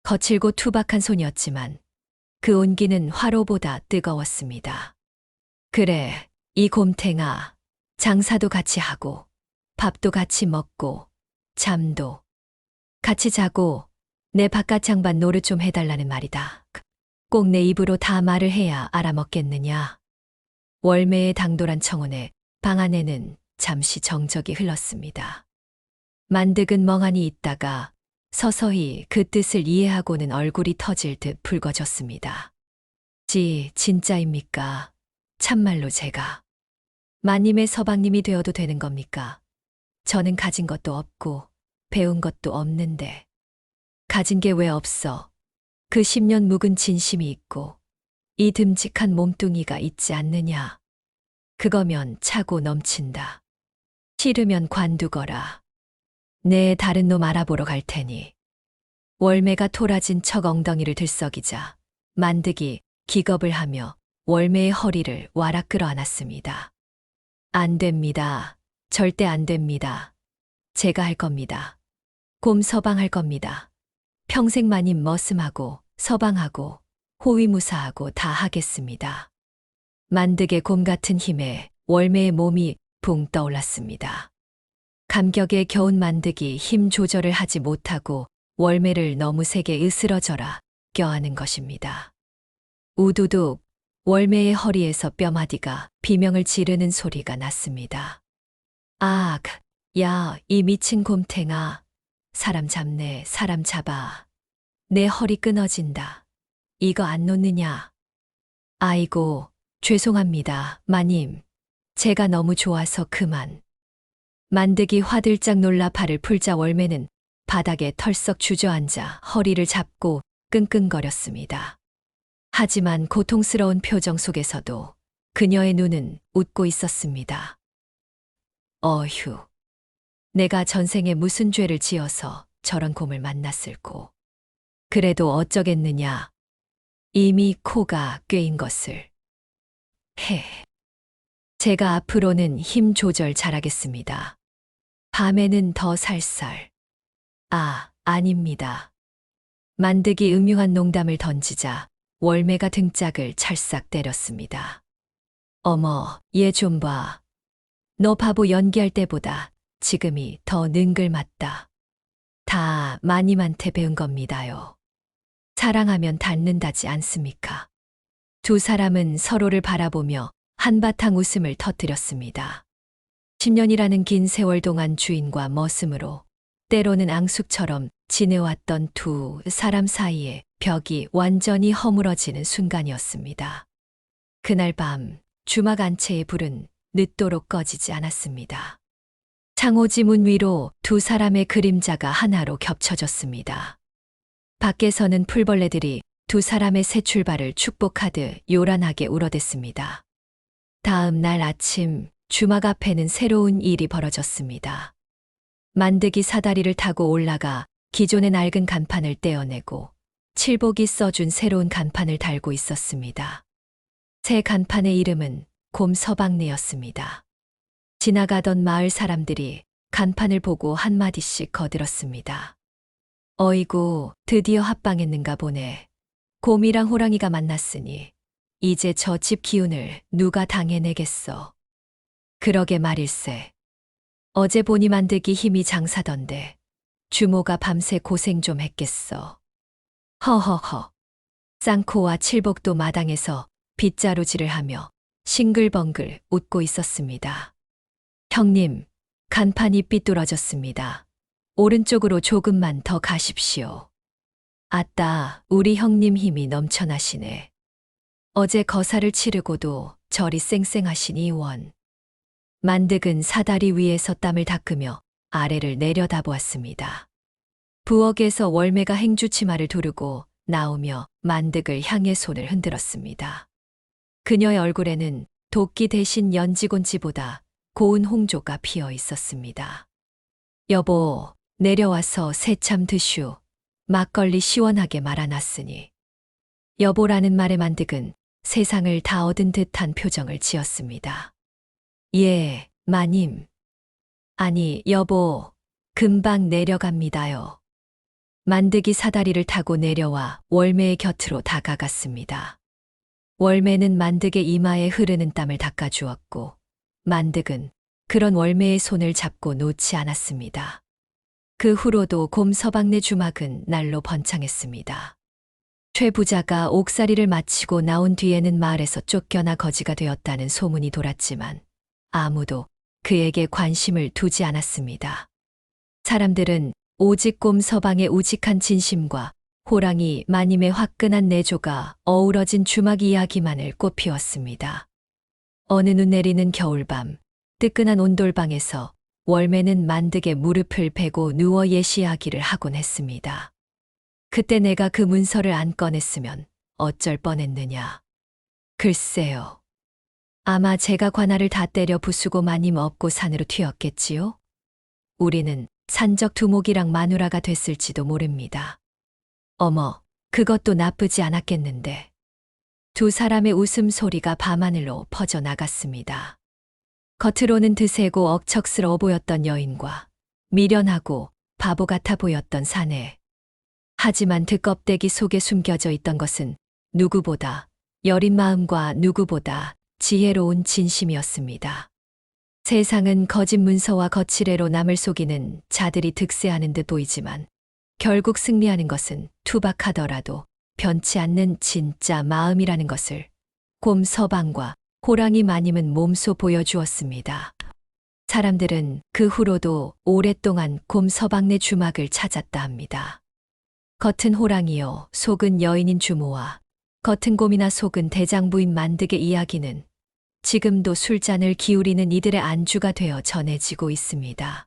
거칠고 투박한 손이었지만 그 온기는 화로보다 뜨거웠습니다. 그래, 이 곰탱아. 장사도 같이 하고 밥도 같이 먹고 잠도 같이 자고 내 바깥 장반 노릇 좀 해달라는 말이다. 꼭 내 입으로 다 말을 해야 알아먹겠느냐. 월매의 당돌한 청혼에 방 안에는 잠시 정적이 흘렀습니다. 만득은 멍하니 있다가 서서히 그 뜻을 이해하고는 얼굴이 터질 듯 붉어졌습니다. 진짜입니까? 참말로 제가 마님의 서방님이 되어도 되는 겁니까? 저는 가진 것도 없고 배운 것도 없는데 가진 게 왜 없어? 그 10년 묵은 진심이 있고 이 듬직한 몸뚱이가 있지 않느냐. 그거면 차고 넘친다. 싫으면 관두거라. 내 다른 놈 알아보러 갈 테니. 월매가 토라진 척 엉덩이를 들썩이자 만득이 기겁을 하며 월매의 허리를 와락 끌어안았습니다. 안 됩니다. 절대 안 됩니다. 제가 할 겁니다. 곰 서방할 겁니다. 평생 마님 머슴하고 서방하고 호위무사하고 다 하겠습니다. 만득의 곰 같은 힘에 월매의 몸이 붕 떠올랐습니다. 감격에 겨운 만득이 힘 조절을 하지 못하고 월매를 너무 세게 으스러져라 껴안은 것입니다. 우두둑 월매의 허리에서 뼈마디가 비명을 지르는 소리가 났습니다. 아, 야, 이 미친 곰탱아. 사람 잡네, 사람 잡아. 내 허리 끊어진다. 이거 안 놓느냐? 아이고, 죄송합니다, 마님. 제가 너무 좋아서 그만. 만득이 화들짝 놀라 발을 풀자 월매는 바닥에 털썩 주저앉아 허리를 잡고 끙끙거렸습니다. 하지만 고통스러운 표정 속에서도 그녀의 눈은 웃고 있었습니다. 어휴. 내가 전생에 무슨 죄를 지어서 저런 곰을 만났을꼬. 그래도 어쩌겠느냐. 이미 코가 꿰인 것을. 제가 앞으로는 힘 조절 잘하겠습니다. 밤에는 더 살살. 아, 아닙니다. 만득이 음흉한 농담을 던지자 월매가 등짝을 찰싹 때렸습니다. 어머, 얘 좀 봐. 너 바보 연기할 때보다 지금이 더 능글맞다. 다 마님한테 배운 겁니다요. 사랑하면 닿는다지 않습니까? 두 사람은 서로를 바라보며 한바탕 웃음을 터뜨렸습니다. 10년이라는 긴 세월 동안 주인과 머슴으로 때로는 앙숙처럼 지내왔던 두 사람 사이에 벽이 완전히 허물어지는 순간이었습니다. 그날 밤 주막 안채의 불은 늦도록 꺼지지 않았습니다. 창호지 문 위로 두 사람의 그림자가 하나로 겹쳐졌습니다. 밖에서는 풀벌레들이 두 사람의 새 출발을 축복하듯 요란하게 울어댔습니다. 다음 날 아침 주막 앞에는 새로운 일이 벌어졌습니다. 만득이 사다리를 타고 올라가 기존의 낡은 간판을 떼어내고 칠복이 써준 새로운 간판을 달고 있었습니다. 새 간판의 이름은 곰서방네였습니다. 지나가던 마을 사람들이 간판을 보고 한마디씩 거들었습니다. 어이구, 드디어 합방했는가 보네. 곰이랑 호랑이가 만났으니 이제 저 집 기운을 누가 당해내겠어. 그러게 말일세. 어제 보니 만들기 힘이 장사던데 주모가 밤새 고생 좀 했겠어. 허허허. 쌍코와 칠복도 마당에서 빗자루질을 하며 싱글벙글 웃고 있었습니다. 형님, 간판이 삐뚤어졌습니다. 오른쪽으로 조금만 더 가십시오. 아따, 우리 형님 힘이 넘쳐나시네. 어제 거사를 치르고도 저리 쌩쌩하시니 원. 만득은 사다리 위에서 땀을 닦으며 아래를 내려다보았습니다. 부엌에서 월매가 행주치마를 두르고 나오며 만득을 향해 손을 흔들었습니다. 그녀의 얼굴에는 도끼 대신 연지곤지보다 고운 홍조가 피어 있었습니다. 여보, 내려와서 새참 드슈. 막걸리 시원하게 말아놨으니. 여보라는 말에 만득은 세상을 다 얻은 듯한 표정을 지었습니다. 예, 마님. 아니, 여보, 금방 내려갑니다요. 만득이 사다리를 타고 내려와 월매의 곁으로 다가갔습니다. 월매는 만득의 이마에 흐르는 땀을 닦아주었고, 만득은 그런 월매의 손을 잡고 놓지 않았습니다. 그 후로도 곰서방네 주막은 날로 번창했습니다. 최 부자가 옥살이를 마치고 나온 뒤에는 마을에서 쫓겨나 거지가 되었다는 소문이 돌았지만 아무도 그에게 관심을 두지 않았습니다. 사람들은 오직 곰서방의 우직한 진심과 호랑이 마님의 화끈한 내조가 어우러진 주막 이야기만을 꽃피웠습니다. 어느 눈 내리는 겨울밤, 뜨끈한 온돌방에서 월매는 만득의 무릎을 베고 누워 예시하기를 하곤 했습니다. 그때 내가 그 문서를 안 꺼냈으면 어쩔 뻔했느냐. 글쎄요. 아마 제가 관아를 다 때려 부수고 마님 업고 산으로 튀었겠지요? 우리는 산적 두목이랑 마누라가 됐을지도 모릅니다. 어머, 그것도 나쁘지 않았겠는데. 두 사람의 웃음소리가 밤하늘로 퍼져나갔습니다. 겉으로는 드세고 억척스러워 보였던 여인과 미련하고 바보 같아 보였던 사내. 하지만 득껍데기 속에 숨겨져 있던 것은 누구보다 여린 마음과 누구보다 지혜로운 진심이었습니다. 세상은 거짓 문서와 거칠애로 남을 속이는 자들이 득세하는 듯 보이지만 결국 승리하는 것은 투박하더라도 변치 않는 진짜 마음이라는 것을 곰 서방과 호랑이 마님은 몸소 보여주었습니다. 사람들은 그 후로도 오랫동안 곰 서방네 주막을 찾았다 합니다. 겉은 호랑이요, 속은 여인인 주모와 겉은 곰이나 속은 대장부인 만득의 이야기는 지금도 술잔을 기울이는 이들의 안주가 되어 전해지고 있습니다.